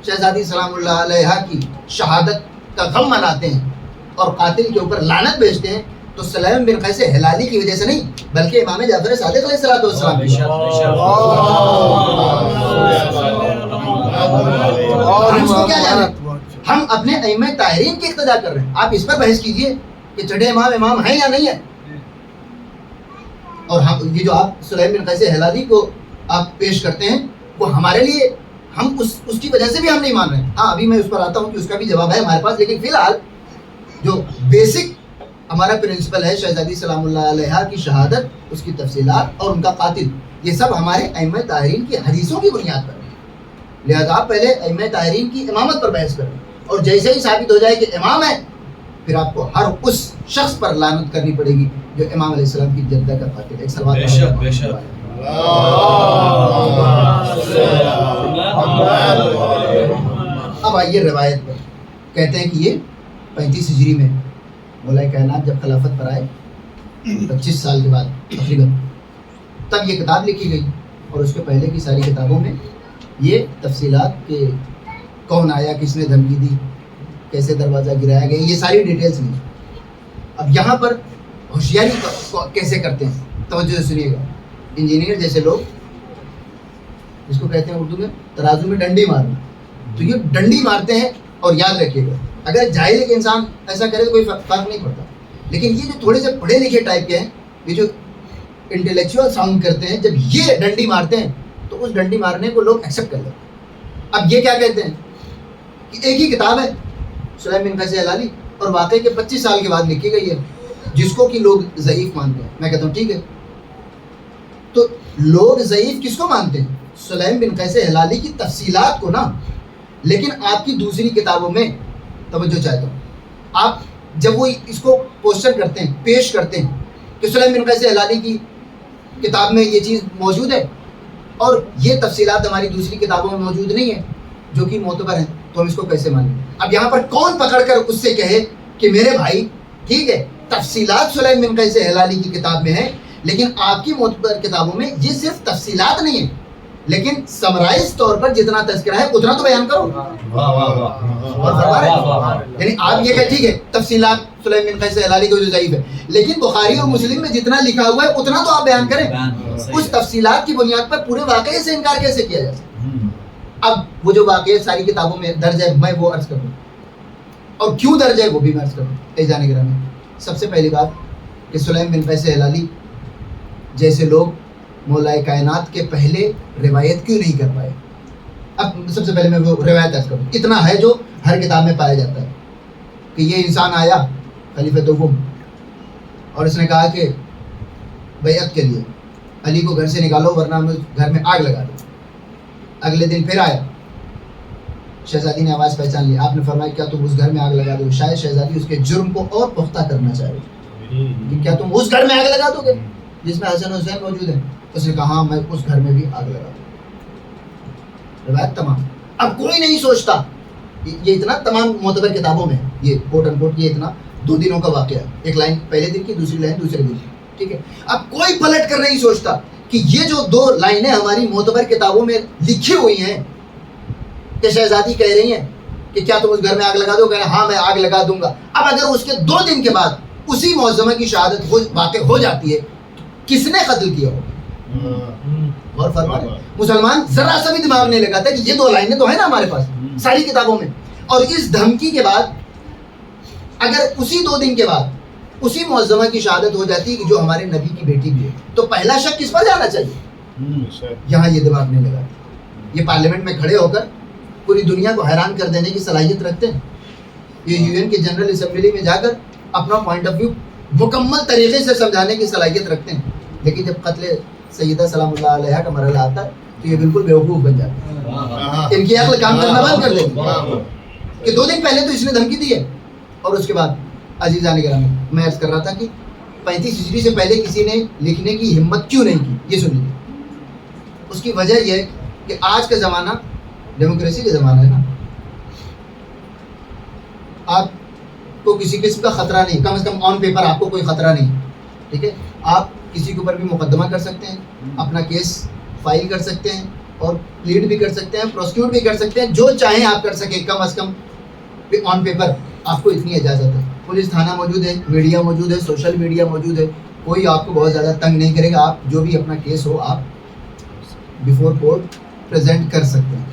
شہزادی سلام اللہ علیہ کی شہادت کا غم مناتے ہیں اور قاتل کے اوپر لعنت بھیجتے ہیں تو سلیم بن قیس ہلالی کی وجہ سے نہیں، بلکہ امام جعفر صادق علیہ الصلوۃ والسلام کی۔ ہم اپنے ائمہ طاہرین کی اقتدا کر رہے ہیں، آپ اس پر بحث کیجئے کہ چھٹے امام ہیں یا نہیں ہے۔ اور ہم یہ جو آپ سلیم بن قیس ہلالی کو آپ پیش کرتے ہیں وہ ہمارے لیے، ہم اس کی وجہ سے بھی ہم نہیں مان رہے ہیں۔ ہاں ابھی میں اس پر آتا ہوں کہ اس کا بھی جواب ہے ہمارے پاس، لیکن فی الحال جو بیسک ہمارا پرنسپل ہے شہزادی سلام اللہ علیہ کی شہادت، اس کی تفصیلات اور ان کا قاتل، یہ سب ہمارے ائمہ طاہرین کی حدیثوں کی بنیاد پر ہے۔ لہذا آپ پہلے ائمہ طاہرین کی امامت پر بحث کریں، اور جیسے ہی ثابت ہو جائے کہ امام ہے پھر آپ کو ہر اس شخص پر لعنت کرنی پڑے گی جو امام علیہ السلام کی جدہ کا قاتل ہے۔ ایک صلوات بے شک بے شک اب آئیے روایت پر، کہتے ہیں کہ یہ 35 ہجری میں مولا کائنات جب خلافت پر آئے 25 سال کے بعد تقریباً، تب یہ کتاب لکھی گئی، اور اس کے پہلے کی ساری کتابوں میں یہ تفصیلات کہ کون آیا، کس نے دھمکی دی، کیسے دروازہ گرایا گیا، یہ ساری ڈیٹیلز نہیں۔ اب یہاں پر ہوشیاری کیسے کرتے ہیں، توجہ سے سنیے گا۔ انجینئر جیسے لوگ، جس کو کہتے ہیں اردو میں ترازو میں ڈنڈی مارنا، تو یہ ڈنڈی مارتے ہیں، اور یاد رکھیے گا اگر جاہل ایک انسان ایسا کرے تو کوئی فرق نہیں پڑتا، لیکن یہ جو تھوڑے سے پڑھے لکھے ٹائپ کے ہیں، یہ جو انٹلیکچوئل ساؤنڈ کرتے ہیں، جب یہ ڈنڈی مارتے ہیں تو اس ڈنڈی مارنے کو لوگ ایکسیپٹ کر لیتے ہیں۔ اب یہ کیا کہتے ہیں کہ ایک ہی کتاب ہے سلیم بن قیس ہلالی، اور واقعے کے 25 سال کے بعد لکھی گئی ہے، جس کو کہ لوگ ضعیف مانتے ہیں۔ میں کہتا ہوں ٹھیک ہے، تو لوگ ضعیف کس کو مانتے ہیں؟ سلیم بن قیس ہلالی کی تفصیلات کو نا، لیکن آپ کی دوسری کتابوں میں توجہ چاہتا ہوں، آپ جب وہ اس کو پوسٹر کرتے ہیں، پیش کرتے ہیں کہ سلیم بن قیس ہلالی کی کتاب میں یہ چیز موجود ہے اور یہ تفصیلات ہماری دوسری کتابوں میں موجود نہیں ہے جو کہ معتبر ہیں، تو ہم اس کو کیسے مانیں؟ اب یہاں پر کون پکڑ کر اس سے کہے کہ میرے بھائی ٹھیک ہے تفصیلات سلیم بن قیس ہلالی کی کتاب میں ہیں، لیکن آپ کی معتبر کتابوں میں یہ صرف تفصیلات نہیں ہیں، لیکن سمرائز طور پر جتنا تذکرہ ہے اتنا تو بیان کرو۔ یعنی آپ یہ کہ ٹھیک ہے تفصیلات سلیم بن قیس ہلالی کو جو ضعیف ہے، لیکن بخاری اور مسلم میں جتنا لکھا ہوا ہے اتنا تو آپ بیان کریں۔ اس تفصیلات کی بنیاد پر پورے واقعے سے انکار کیسے کیا جا سکتا؟ اب وہ جو واقعے ساری کتابوں میں درج ہے میں وہ عرض کروں، اور کیوں درج ہے وہ بھی میں عرض کروں۔ اعزان گرامی، سب سے پہلی بات کہ سلیم بن قیس ہلالی جیسے لوگ مولا کائنات کے پہلے روایت کیوں نہیں کر پائے؟ اب سب سے پہلے میں وہ روایت عرض کروں، اتنا ہے جو ہر کتاب میں پایا جاتا ہے کہ یہ انسان آیا خلیفہ دوم اور اس نے کہا کہ بیعت کے لیے علی کو گھر سے نکالو ورنہ ہم گھر میں آگ لگا دیں۔ اگلے دن پھر آیا، شہزادی نے آواز پہچان لی، آپ نے فرمایا کیا تم اس گھر میں آگ لگا دو؟ شاید شہزادی اس کے جرم کو اور پختہ کرنا چاہے کہ کیا تم اس گھر میں آگ لگا دو گے جس میں حسن حسین موجود ہیں؟ اس نے کہا ہاں میں اس گھر میں بھی آگ لگا دوں۔ روایت تمام۔ اب کوئی نہیں سوچتا، یہ اتنا تمام معتبر کتابوں میں یہ کوٹ ان کوٹ یہ اتنا 2 دنوں کا واقعہ ہے، ایک لائن پہلے دن کی، دوسری لائن دوسرے دن کی، ٹھیک ہے۔ اب کوئی پلٹ کر نہیں سوچتا کہ یہ جو 2 لائنیں ہماری معتبر کتابوں میں لکھی ہوئی ہیں کہ شہزادی کہہ رہی ہیں کہ کیا تم اس گھر میں آگ لگا دو؟ کہہ رہے ہاں میں آگ لگا دوں گا۔ اب اگر اس کے 2 دن کے بعد اسی معظمہ کی شہادت واقع ہو جاتی ہے، کس نے قتل کیا ہو؟ اور فرمائے مسلمان ذرا سا بھی دماغ نہیں لگاتا کہ یہ 2 لائنیں تو ہیں نا ہمارے پاس ساری کتابوں میں، اور اس دھمکی کے بعد اگر اسی 2 دن کے بعد اسی معظمہ کی شہادت ہو جاتی ہے کہ جو ہمارے نبی کی بیٹی بھی ہے، تو پہلا شک کس پر جانا چاہیے؟ یہاں یہ دماغ نہیں لگاتے۔ یہ پارلیمنٹ میں کھڑے ہو کر پوری دنیا کو حیران کر دینے کی صلاحیت رکھتے ہیں، یہ UN کے جنرل اسمبلی میں جا کر اپنا پوائنٹ آف ویو مکمل طریقے سے سمجھانے کی صلاحیت رکھتے ہیں، لیکن جب قتل سیدہ سلام اللہ علیہ کا مرحلہ آتا ہے تو یہ بالکل بیوقوف بن جاتے ہیں، ان کی عقل کام کرنا بند کر دیتی ہے کہ 2 دن پہلے تو اس نے دھمکی دی ہے، اور اس کے بعد عزیزان گرامی میں عرض کر رہا تھا کہ 35 ہجری سے پہلے کسی نے لکھنے کی ہمت کیوں نہیں کی، یہ سنیے۔ اس کی وجہ یہ ہے کہ آج کا زمانہ ڈیموکریسی کا زمانہ ہے نا، آپ کو کسی قسم کا خطرہ نہیں، کم از کم آن پیپر آپ کو کوئی خطرہ نہیں، ٹھیک ہے۔ آپ کسی کے اوپر بھی مقدمہ کر سکتے ہیں، اپنا کیس فائل کر سکتے ہیں، اور پلیڈ بھی کر سکتے ہیں، پروسیکیوٹ بھی کر سکتے ہیں، جو چاہیں آپ کر سکیں، کم از کم آن پیپر آپ کو اتنی اجازت ہے۔ پولیس تھانہ موجود ہے، میڈیا موجود ہے، سوشل میڈیا موجود ہے، کوئی آپ کو بہت زیادہ تنگ نہیں کرے گا، آپ جو بھی اپنا کیس ہو آپ بیفور کورٹ پریزنٹ کر سکتے ہیں۔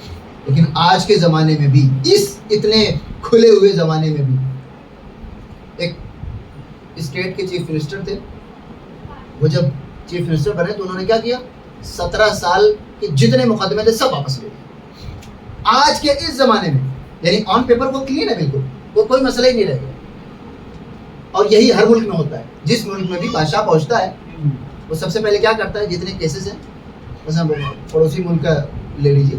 لیکن آج کے زمانے میں بھی، اس اتنے کھلے ہوئے زمانے میں بھی، ایک اسٹیٹ کے چیف منسٹر تھے، وہ جب چیف منسٹر بنے تو انہوں نے کیا کیا؟ 17 سال کے جتنے مقدمے تھے سب واپس لے لیے۔ آج کے اس زمانے میں یعنی آن پیپر وہ کلین ہے، بالکل وہ کوئی مسئلہ ہی نہیں رہ گیا، اور یہی ہر ملک میں ہوتا ہے۔ جس ملک میں بھی بادشاہ پہنچتا ہے وہ سب سے پہلے کیا کرتا ہے؟ جتنے کیسز ہیں، مثلا پڑوسی ملک کا لے لیجیے،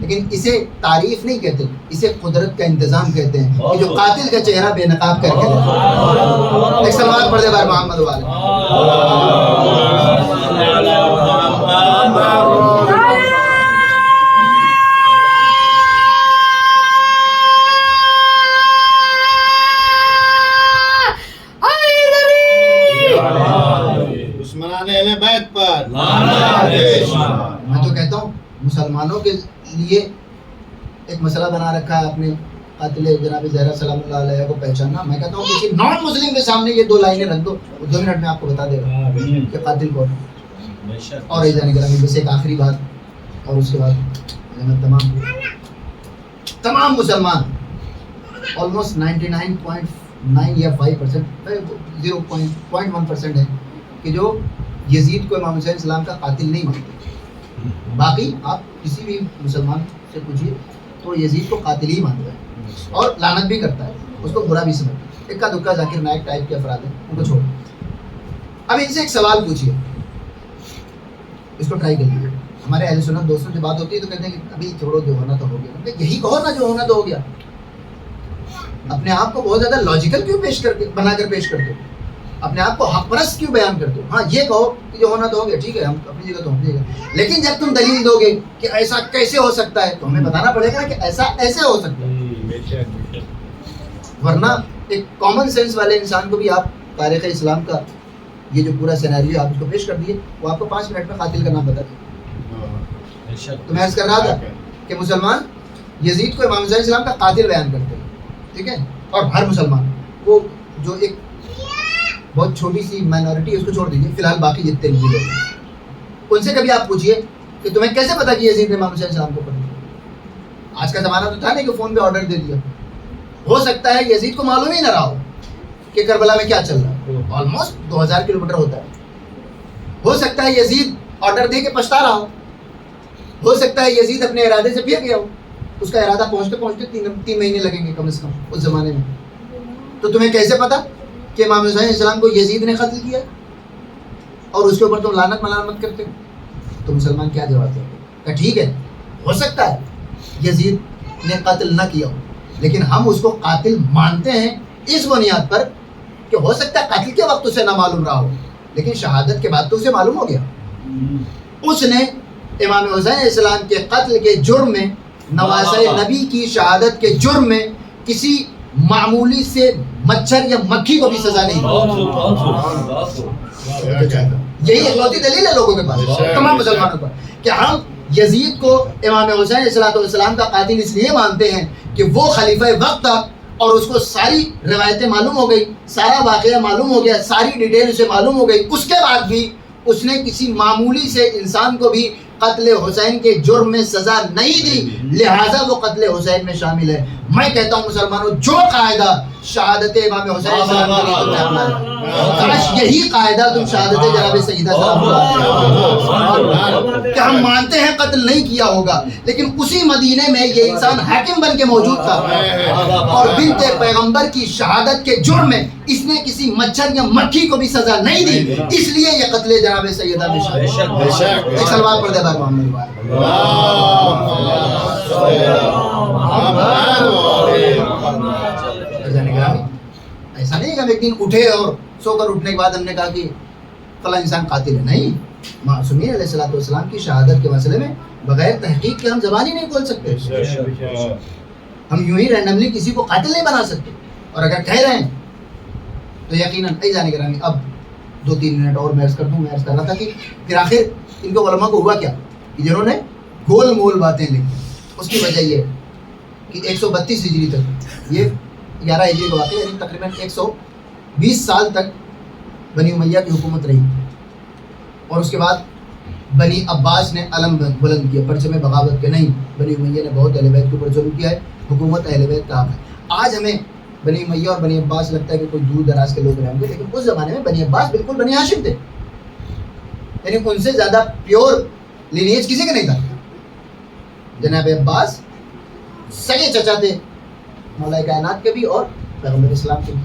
لیکن اسے تعریف نہیں کہتے، اسے قدرت کا انتظام کہتے ہیں کہ جو قاتل کا چہرہ بے نقاب کر کے دیتا۔ ایک سلوات پڑھ دے بار محمد والے۔ بیت پر میں تو کہتا ہوں مسلمانوں کے لیے ایک مسئلہ بنا رکھا ہے آپ نے قاتل جناب زہرا سلام اللہ علیہ کو پہچاننا۔ میں کہتا ہوں کسی نان مسلم کے سامنے یہ 2 لائنیں رکھ دو، 2 منٹ میں آپ کو بتا دے گا کہ قاتل کون ہے۔ اور ایزان گرامی بس ایک آخری بات اور اس کے بعد تمام مسلمان آلموسٹ 99.9 یا 5% 0.1% ہے کہ جو یزید کو امام حسین السلام کا قاتل نہیں مانتے۔ باقی آپ کسی بھی مسلمان سے پوچھیے تو یزید کو قاتل ہی مانتا ہے اور لعنت بھی کرتا ہے، اس کو برا بھی سمجھتا ہے۔ اکا دکا ذاکر نائک ٹائپ کے افراد ہیں، ان کو چھوڑو۔ اب ان سے ایک سوال پوچھیے، اس کو ٹرائی کر لیجیے۔ ہمارے اہل سنت دوستوں سے بات ہوتی ہے تو کہتے ہیں کہ ابھی چھوڑو، جو ہونا تو ہو گیا۔ یہی کہو نا، جو ہونا تو ہو گیا۔ اپنے آپ کو بہت زیادہ لاجیکل کیوں بنا کر پیش کرتے ہو؟ اپنے آپ کو حق پرست کیوں بیان کرتے ہو؟ ہاں یہ کہو کہ جو ہونا تو ہو گیا، ٹھیک ہے، ہم اپنی جگہ تو اپنی جگہ، لیکن جب تم دلیل دو گے کہ ایسا کیسے ہو سکتا ہے تو ہمیں بتانا پڑے گا کہ ایسا ایسے ہو سکتا ہے۔ ورنہ ایک کامن سینس والے انسان کو بھی آپ تاریخ اسلام کا یہ جو پورا سیناریو آپ اس کو پیش کر دیے، وہ آپ کو 5 منٹ میں قاتل کا نام بتا دیں۔ تو میں عرض کر رہا تھا کہ مسلمان یزید کو امام حسین السلام کا قاتل بیان کرتے ہیں، ٹھیک ہے، اور ہر مسلمان وہ جو ایک بہت چھوٹی سی مائنورٹی ہے اس کو چھوڑ دیجیے، فی الحال باقی جتنے بھی لوگ ہیں ان سے کبھی آپ پوچھیے کہ تمہیں کیسے پتا کہ یزید نے امام حسین السلام کو پڑھا؟ آج کا زمانہ تو تھا نہیں کہ فون پہ آرڈر دے دیا۔ ہو سکتا ہے یزید کو معلوم ہی نہ رہا ہو کہ کربلا میں کیا چل رہا ہے، آلموسٹ 2000 کلومیٹر ہوتا ہے۔ ہو سکتا ہے یزید آرڈر دے کے پچھتا رہا ہو سکتا ہے یزید اپنے ارادے سے پھر گیا ہو، اس کا ارادہ پہنچتے پہنچتے 3 مہینے لگیں گے کم از کم اس زمانے میں۔ تو تمہیں کیسے پتا کہ امام حسین السلام کو یزید نے قتل کیا اور اس کے اوپر تم لعنت ملامت کرتے ہو؟ تو مسلمان کیا جواب دیں گے کہ ٹھیک ہے، ہو سکتا ہے یزید نے قتل نہ کیا ہو، لیکن ہم اس کو قاتل مانتے ہیں اس بنیاد پر کہ ہو سکتا ہے قتل کے وقت اسے نہ معلوم رہا ہو، لیکن شہادت کے بعد تو اسے معلوم ہو گیا۔ اس نے امام حسین السلام کے قتل کے جرم میں، نواسۂ نبی کی شہادت کے جرم میں کسی معمولی سے مچھر یا مکھی کو بھی سزا نہیں دی۔ یہی اکلوتی دلیل ہے لوگوں کے پاس، تمام مسلمانوں پر، کہ ہم یزید کو امام حسین علیہ السلام کا قاتل اس لیے مانتے ہیں کہ وہ خلیفہ وقت تھا اور اس کو ساری روایتیں معلوم ہو گئی، سارا واقعہ معلوم ہو گیا، ساری ڈیٹیل اسے معلوم ہو گئی، اس کے بعد بھی اس نے کسی معمولی سے انسان کو بھی قتل حسین کے جرم میں سزا نہیں دی، لہٰذا وہ قتل حسین میں شامل ہے۔ میں کہتا ہوں مسلمانوں، جو قاعدہ شہادت امام حسین السلام کے لیے تم نے اپنایا، کاش یہی قاعدہ تم شہادت جناب سیدہ سلام کہ ہم مانتے ہیں قتل نہیں کیا ہوگا، لیکن اسی مدینے میں یہ انسان حاکم بن کے موجود تھا اور بنت پیغمبر کی شہادت کے جرم میں اس نے کسی مچھر یا مکھی کو بھی سزا نہیں دی، اس لیے یہ قتل جناب سیدہ میں شامل ہے۔ ایک سلوات پڑھ دے بار محمد ایسا نہیں کہ ہم ایک دن اٹھے اور سو کر اٹھنے کے بعد ہم نے کہا کہ فلاں انسان قاتل ہے، نہیں، معصومین علیہ السلام کی شہادت کے مسئلے میں بغیر تحقیق کے ہم زبان ہی نہیں کھول سکتے، ہم یوں ہی رینڈملی کسی کو قاتل نہیں بنا سکتے، اور اگر کہہ رہے ہیں تو یقیناً جانے گرامی اب 2-3 منٹ اور میں عرض کر دوں۔ میں عرض کر رہا تھا کہ پھر آخر ان کو علماء کو ہوا کیا کہ جنہوں نے گول مول باتیں لکھی، اس کی وجہ یہ کہ 132 ہجری تک، یہ 11 ہجری کا واقعہ، یعنی تقریباً 120 سال تک بنی امیہ کی حکومت رہی، اور اس کے بعد بنی عباس نے علم بلند کیا پرچم بغاوت کے، نہیں، بنی امیہ نے بہت اہل بیت کے اوپر ظلم کیا ہے، حکومت اہل بیت کا حق ہے۔ آج ہمیں بنی امیہ اور بنی عباس لگتا ہے کہ کوئی دور دراز کے لوگ رہیں گے، لیکن اس زمانے میں بنی عباس بالکل بنی ہاشم تھے، یعنی ان سے زیادہ پیور لینیج کسی کا نہیں تھا۔ جناب عباس سگے چچا تھے مولا کائنات کے بھی اور پیغمبر اسلام کے بھی۔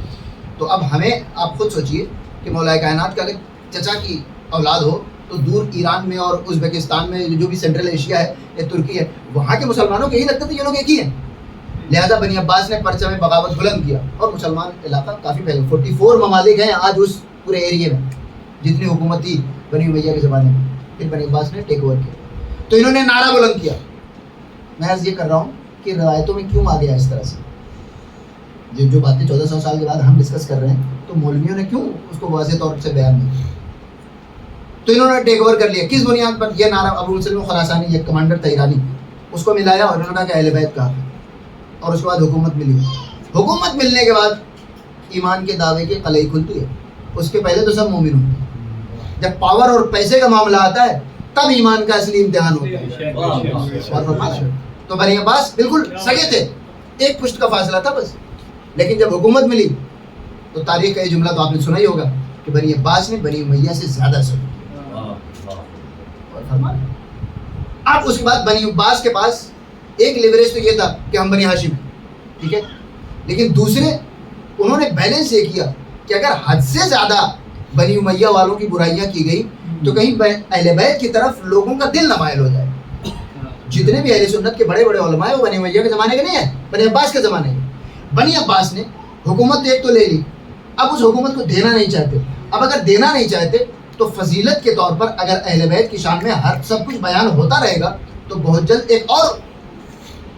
تو اب ہمیں، آپ خود سوچئے کہ مولا کائنات کا اگر چچا کی اولاد ہو تو دور ایران میں اور ازبکستان میں جو بھی سینٹرل ایشیا ہے یا ترکی ہے وہاں کے مسلمانوں کو یہی لگتا تھا یہ لوگ ایک ہی ہیں. لہٰذا بنی عباس نے پرچم بغاوت بلند کیا اور مسلمان علاقہ کافی پہلے 44 ممالک ہیں آج اس پورے ایریے میں جتنی حکومت تھی بنی امیہ کے زمانے میں. پھر بنی عباس نے ٹیک اوور کیا تو انہوں نے نعرہ بلند کیا. میں عرض یہ کر رہا ہوں کہ روایتوں میں کیوں آ گیا اس طرح سے جو باتیں 1400 سال کے بعد ہم ڈسکس کر رہے ہیں تو مولویوں نے کیوں اس کو واضح طور سے بیان نہیں کیا. تو انہوں نے ٹیک اوور کر لیا. کس بنیاد پر؟ یہ نعرہ ابو مسلم خراسانی یہ کمانڈر تھا ایرانی, اس کو ملایا اور انہوں نے کہا کہ اہل بیت کہا اور اس کے بعد حکومت ملی. حکومت ملنے کے بعد ایمان کے دعوے کی قلعی کھلتی ہے. اس کے پہلے تو سب مومن ہوتے ہیں. جب پاور اور پیسے کا معاملہ آتا ہے تب ایمان کا اصلی امتحان ہوتا ہے. تو بنی عباس بالکل سگے تھے, ایک پشت کا فاصلہ تھا بس. لیکن جب حکومت ملی تو تاریخ کا یہ جملہ تو آپ نے سنا ہی ہوگا کہ بنی عباس نے بنی امیہ سے زیادہ سلوک کیا. اب اس کے بعد بنی عباس کے پاس ایک لیوریج تو یہ تھا کہ ہم بنی ہاشم ہیں, ٹھیک ہے, لیکن دوسرے انہوں نے بیلنس یہ کیا کہ اگر حد سے زیادہ بنی امیہ والوں کی برائیاں کی گئی تو کہیں اہل بیت کی طرف لوگوں کا دل نہ مائل ہو جائے. جتنے بھی اہل سنت کے بڑے بڑے علماء ہیں وہ بنی امیہ کے زمانے کے نہیں ہیں, بنی عباس کے زمانے کے. بنی عباس نے حکومت ایک تو لے لی, اب اس حکومت کو دینا نہیں چاہتے. اب اگر دینا نہیں چاہتے تو فضیلت کے طور پر اگر اہل بیت کی شان میں ہر سب کچھ بیان ہوتا رہے گا تو بہت جلد ایک اور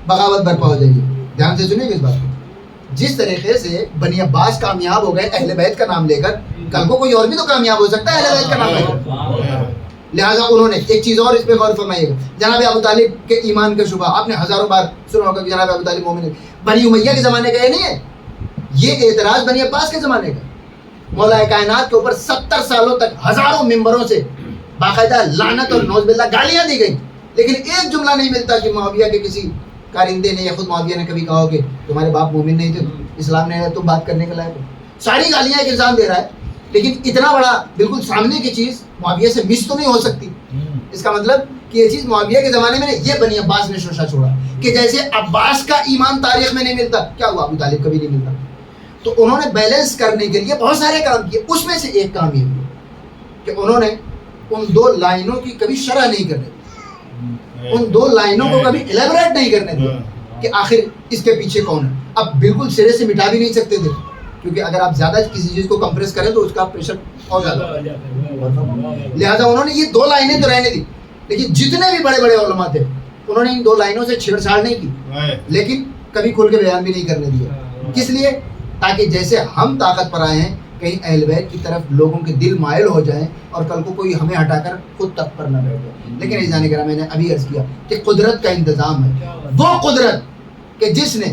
بغاوت برپا ہو جائے گی. دھیان سے سنیے اس بات کو. جس طریقے سے بنی عباس کامیاب ہو گئے اہل بیت کا نام لے کر, کل کو کوئی اور بھی تو کامیاب ہو سکتا ہے اہل بیت کا نام لے کر. لہٰذا انہوں نے ایک چیز اور اس پہ غور فرمائیے گا. جناب ابو طالب کے ایمان کا شبہ آپ نے ہزاروں بار سنا ہوگا کہ جناب ابو طالب مومن ہے. بنی امیہ کے زمانے کا یہ نہیں ہے, یہ اعتراض بنی عباس کے زمانے کا. مولا کائنات کے اوپر 70 سالوں تک ہزاروں ممبروں سے باقاعدہ لعنت اور نعوذ باللہ گالیاں دی گئی, لیکن ایک جملہ نہیں ملتا کہ معاویہ کے کسی کارندے نے یا خود معاویہ نے کبھی کہا ہو کہ تمہارے باپ مومن نہیں تھے, اسلام نے تم بات کرنے کے لائق ہو. ساری گالیاں ایک انسان دے رہا ہے, لیکن اتنا بڑا بالکل سامنے کی چیز معاویہ سے مس تو نہیں ہو سکتی. اس کا مطلب کہ یہ چیز معاویہ کے زمانے میں نہیں, یہ بنی عباس نے شوشہ چھوڑا کہ جیسے عباس کا ایمان تاریخ میں نہیں ملتا, کیا ہوا ابو طالب کبھی نہیں ملتا. تو انہوں نے بیلنس کرنے کے لیے بہت سارے کام کیے. اس میں سے ایک کام یہ ہوا کہ انہوں نے ان دو لائنوں کی کبھی شرح نہیں کرنے دی, ان دو لائنوں کو کبھی الیبریٹ نہیں کرنے دیا کہ آخر اس کے پیچھے کون ہے. اب بالکل سرے سے مٹا بھی نہیں سکتے تھے کیونکہ اگر آپ زیادہ کسی چیز کو کمپریس کریں تو اس کا پریشر اور زیادہ. لہٰذا انہوں نے یہ دو لائنیں تو رہنے دی, لیکن جتنے بھی بڑے بڑے علماء تھے انہوں نے ان دو لائنوں سے چھیڑ چھاڑ نہیں کی, لیکن کبھی کھل کے بیان بھی نہیں کرنے دیا. کس لیے؟ تاکہ جیسے ہم طاقت پر آئے ہیں کہیں اہل بیت کی طرف لوگوں کے دل مائل ہو جائیں اور کل کو کوئی ہمیں ہٹا کر خود تخت پر نہ بیٹھے. لیکن اس جانے کرا میں نے ابھی عرض کیا کہ قدرت کا انتظام ہے, وہ قدرت کہ جس نے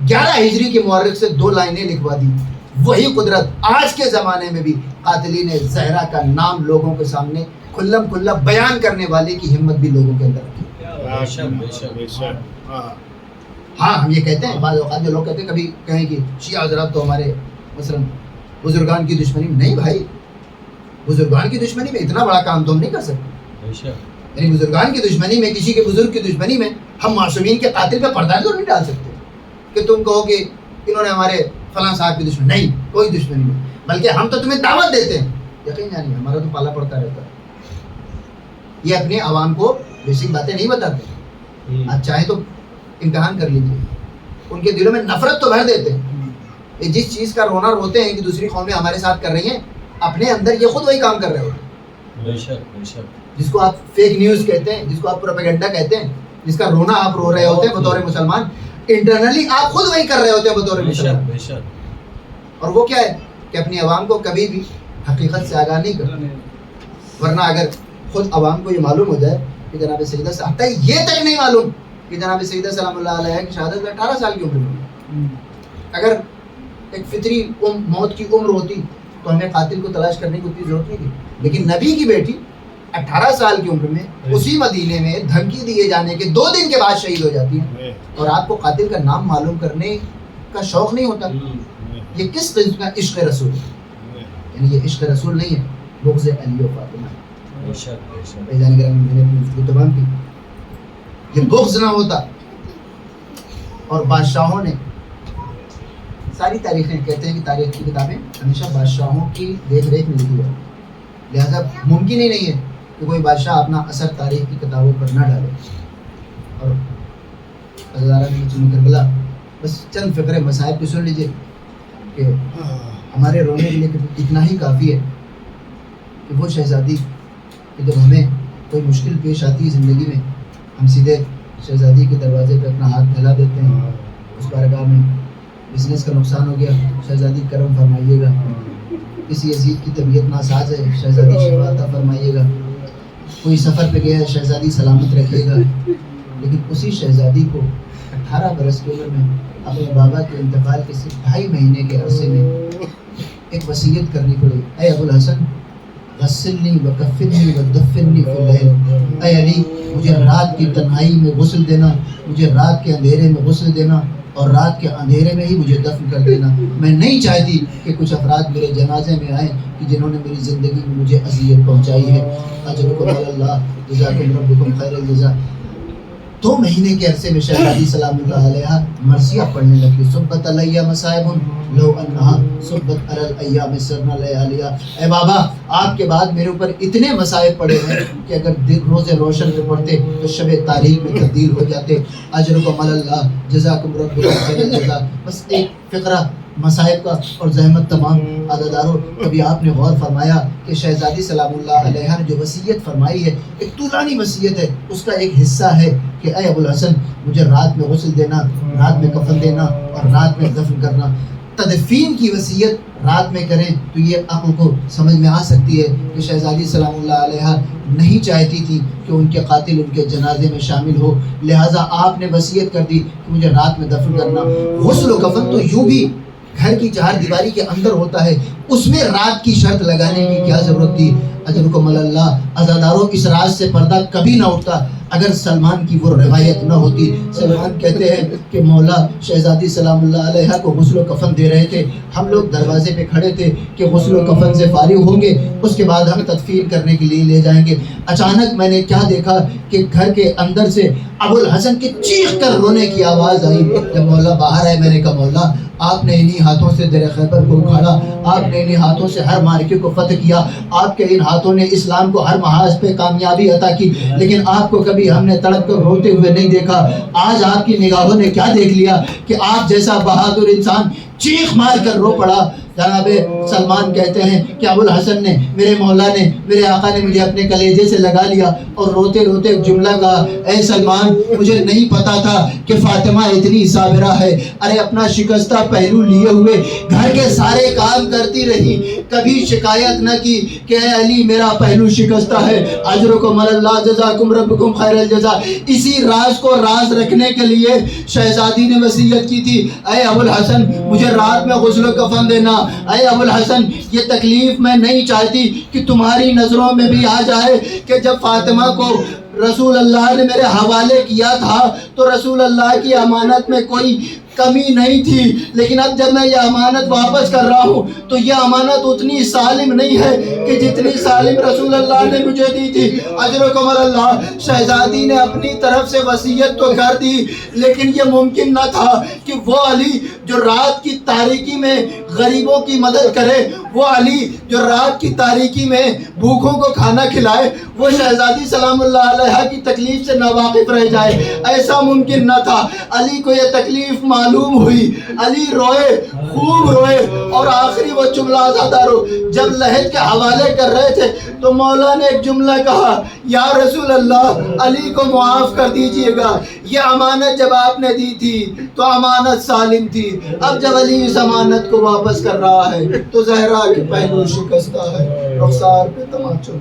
11 ہجری کے مورخ سے 2 لائنیں لکھوا دی, وہی قدرت آج کے زمانے میں بھی قاتلین زہرا کا نام لوگوں کے سامنے کھلم کھلا بیان کرنے والے کی ہمت بھی لوگوں کے اندر رکھی. ہاں ہم یہ کہتے ہیں, بعض اوقات جو لوگ کہتے ہیں کبھی کہیں کہ شیعہ حضرات تو ہمارے مثلا بزرگان کی دشمنی میں, نہیں بھائی, بزرگان کی دشمنی میں اتنا بڑا کام تو ہم نہیں کر سکتے. یعنی بزرگان کی دشمنی میں, کسی کے بزرگ کی دشمنی میں ہم معصومین کے قاتل پہ پردہ تو نہیں ڈال سکتے کہ تم کہو کہ انہوں نے ہمارے فلاں صاحب کی دشمنی. نہیں, کوئی دشمنی نہیں, بلکہ ہم تو تمہیں دعوت دیتے ہیں. یقین جانیے ہمارا تو پالا پڑتا رہتا ہے. یہ اپنے عوام کو بیسک باتیں نہیں بتاتے. آپ چاہیں تو امتحان کر لیجیے, ان کے دلوں میں نفرت تو بھر دیتے ہیں. یہ جس چیز کا رونا روتے ہیں کہ دوسری قومیں ہمارے ساتھ کر رہی ہیں, اپنے اندر یہ خود وہی کام کر رہے ہوتے ہیں. جس کو آپ فیک نیوز کہتے ہیں, جس کو آپ پروپیگنڈا کہتے ہیں, جس کا رونا آپ رو رہے ہوتے ہیں بطور مسلمان, انٹرنلی آپ خود وہی کر رہے ہوتے ہیں بطور مسلمان. اور وہ کیا ہے کہ اپنی عوام کو کبھی بھی حقیقت سے آگاہ نہیں کرتے. ورنہ اگر خود عوام کو یہ معلوم ہو جائے کہ جناب سیدہ سے حتیٰ یہ تک نہیں معلوم کہ جناب سیدہ سلام اللہ علیہ کی شہادت 18 سال کی عمر میں, اگر ایک فطری موت کی عمر ہوتی تو ہمیں قاتل کو تلاش کرنے کی اتنی ضرورت نہیں تھی. لیکن نبی کی بیٹی 18 سال کی عمر میں اسی مدینے میں دھمکی دیے جانے کے 2 دن کے بعد شہید ہو جاتی ہے, اور آپ کو قاتل کا نام معلوم کرنے کا شوق نہیں ہوتا. یہ کس قسم کا عشق رسول ہے؟ یعنی یہ عشق رسول نہیں ہے, بغض علی و فاطمہ. میں نے تمام کی یہ بغض نہ ہوتا. اور بادشاہوں نے ساری تاریخیں کہتے ہیں کہ تاریخ کی کتابیں ہمیشہ بادشاہوں کی دیکھ ریکھ میں لکھی ہے, لہذا ممکن ہی نہیں ہے کہ کوئی بادشاہ اپنا اثر تاریخ کی کتابوں پر نہ ڈالے. اور ہزارہ میں کربلا بس چند فقرے مصائب کو سن لیجیے کہ ہمارے رونے کے لیے اتنا ہی کافی ہے کہ وہ شہزادی کہ جب ہمیں کوئی مشکل پیش آتی ہے زندگی میں ہم سیدھے شہزادی کے دروازے پہ اپنا ہاتھ پھیلا دیتے ہیں. اس بارگاہ میں بزنس کا نقصان ہو گیا، شہزادی کرم فرمائیے گا. کسی عزیز کی طبیعت ناساز ہے، شہزادی شفا عطا فرمائیے گا. کوئی سفر پہ گیا ہے، شہزادی سلامت رکھیے گا. لیکن اسی شہزادی کو 18 برس کی عمر میں اپنے بابا کے انتقال کے صرف 2.5 مہینے کے عرصے میں ایک وصیت کرنی پڑی. اے ابو الحسن غسلنی وکفنی ودفنی فی اللیل. اے علی مجھے رات کی تنہائی میں غسل دینا، مجھے رات کے اندھیرے میں غسل دینا اور رات کے اندھیرے میں ہی مجھے دفن کر دینا. میں نہیں چاہتی کہ کچھ افراد میرے جنازے میں آئیں کہ جنہوں نے میری زندگی میں مجھے اذیت پہنچائی ہے. اجرکم علی اللہ جزاکم ربکم خیر الجزاء. 2 مہینے کے عرصے میں شہزادی سلام اللہ علیہ مرثیہ پڑھنے لگی. صبت علیہ مصائب لو انہا صبت علی الایام سرنا لیالیا. اے بابا آپ کے بعد میرے اوپر اتنے مصائب پڑے ہیں کہ اگر روز روشن میں پڑھتے تو شب تاریخ میں تبدیل ہو جاتے. اجرکم علی اللہ جزاکم ربکم خیر الجزاء. بس ایک فقرہ مصائب کا اور زحمت تمام عزادارو. کبھی آپ نے غور فرمایا کہ شہزادی سلام اللہ علیہ نے جو وصیت فرمائی ہے ایک طولانی وصیت ہے، اس کا ایک حصہ ہے کہ اے ابو الحسن مجھے رات میں غسل دینا، رات میں کفن دینا اور رات میں دفن کرنا. تدفین کی وصیت رات میں کریں تو یہ عقل کو سمجھ میں آ سکتی ہے کہ شہزادی سلام اللہ علیہ نہیں چاہتی تھی کہ ان کے قاتل ان کے جنازے میں شامل ہو، لہٰذا آپ نے وصیت کر دی کہ مجھے رات میں دفن کرنا. غسل و کفن تو یوں بھی گھر کی 4 دیواری کے اندر ہوتا ہے، اس میں رات کی شرط لگانے کی کیا ضرورت تھی. اجرکم علی اللہ عزادارو اس راز سے پردہ کبھی نہ اٹھتا اگر سلمان کی وہ روایت نہ ہوتی. سلمان کہتے ہیں کہ مولا شہزادی سلام اللہ علیہ کو غسل و کفن دے رہے تھے، ہم لوگ دروازے پہ کھڑے تھے کہ غسل و کفن سے فارغ ہوں گے، اس کے بعد ہم تدفین کرنے کے لیے لے جائیں گے. اچانک میں نے کیا دیکھا کہ گھر کے اندر سے ابو الحسن کے چیخ کر رونے کی آواز آئی. جب مولا باہر آئے میں نے کہا مولا آپ نے انہی ہاتھوں سے در خیبر کو اکھاڑا، آپ نے انہی ہاتھوں سے ہر مارکے کو فتح کیا، آپ کے ان ہاتھوں نے اسلام کو ہر محاذ پہ کامیابی عطا کی، لیکن آپ کو کبھی ہم نے تڑپ کر روتے ہوئے نہیں دیکھا. آج آپ کی نگاہوں نے کیا دیکھ لیا کہ آپ جیسا بہادر انسان چیخ مار کر رو پڑا. جناب سلمان کہتے ہیں کہ ابو الحسن نے میرے مولا نے میرے آقا نے مجھے اپنے کلیجے سے لگا لیا اور روتے روتے ایک جملہ کہا، اے سلمان مجھے نہیں پتا تھا کہ فاطمہ اتنی صابرہ ہے. ارے اپنا شکستہ پہلو لیے ہوئے گھر کے سارے کام کرتی رہی، کبھی شکایت نہ کی کہ اے علی میرا پہلو شکستہ ہے. اجرکم علی اللہ جزاکم ربکم خیر الجزاء. اسی راز کو راز رکھنے کے لیے شہزادی نے وصیت کی تھی، اے ابو الحسن مجھے رات میں غسل و کفن دینا. اے ابو الحسن یہ تکلیف میں نہیں چاہتی کہ تمہاری نظروں میں بھی آ جائے کہ جب فاطمہ کو رسول اللہ نے میرے حوالے کیا تھا تو رسول اللہ کی امانت میں کوئی کمی نہیں تھی، لیکن اب جب میں یہ امانت واپس کر رہا ہوں تو یہ امانت اتنی سالم نہیں ہے کہ جتنی سالم رسول اللہ نے مجھے دی تھی. اجرکم علی اللہ. شہزادی نے اپنی طرف سے وصیت تو کر دی لیکن یہ ممکن نہ تھا کہ وہ علی جو رات کی تاریکی میں غریبوں کی مدد کرے، وہ علی جو رات کی تاریکی میں بھوکوں کو کھانا کھلائے، وہ شہزادی سلام اللہ علیہ کی تکلیف سے ناواقف رہ جائے. ایسا ممکن نہ تھا. علی کو یہ تکلیف معلوم ہوئی، علی روئے، خوب روئے، اور آخری وہ جملہ عزادارو جب لحد کے حوالے کر رہے تھے تو مولا نے ایک جملہ کہا، یا رسول اللہ علی کو معاف کر دیجئے گا، یہ امانت جب آپ نے دی تھی تو امانت سالم تھی، اب جب علی اس امانت کو واپس کر رہا ہے تو زہرا کے پہلو شکستہ ہے، رخسار پہ تماچوں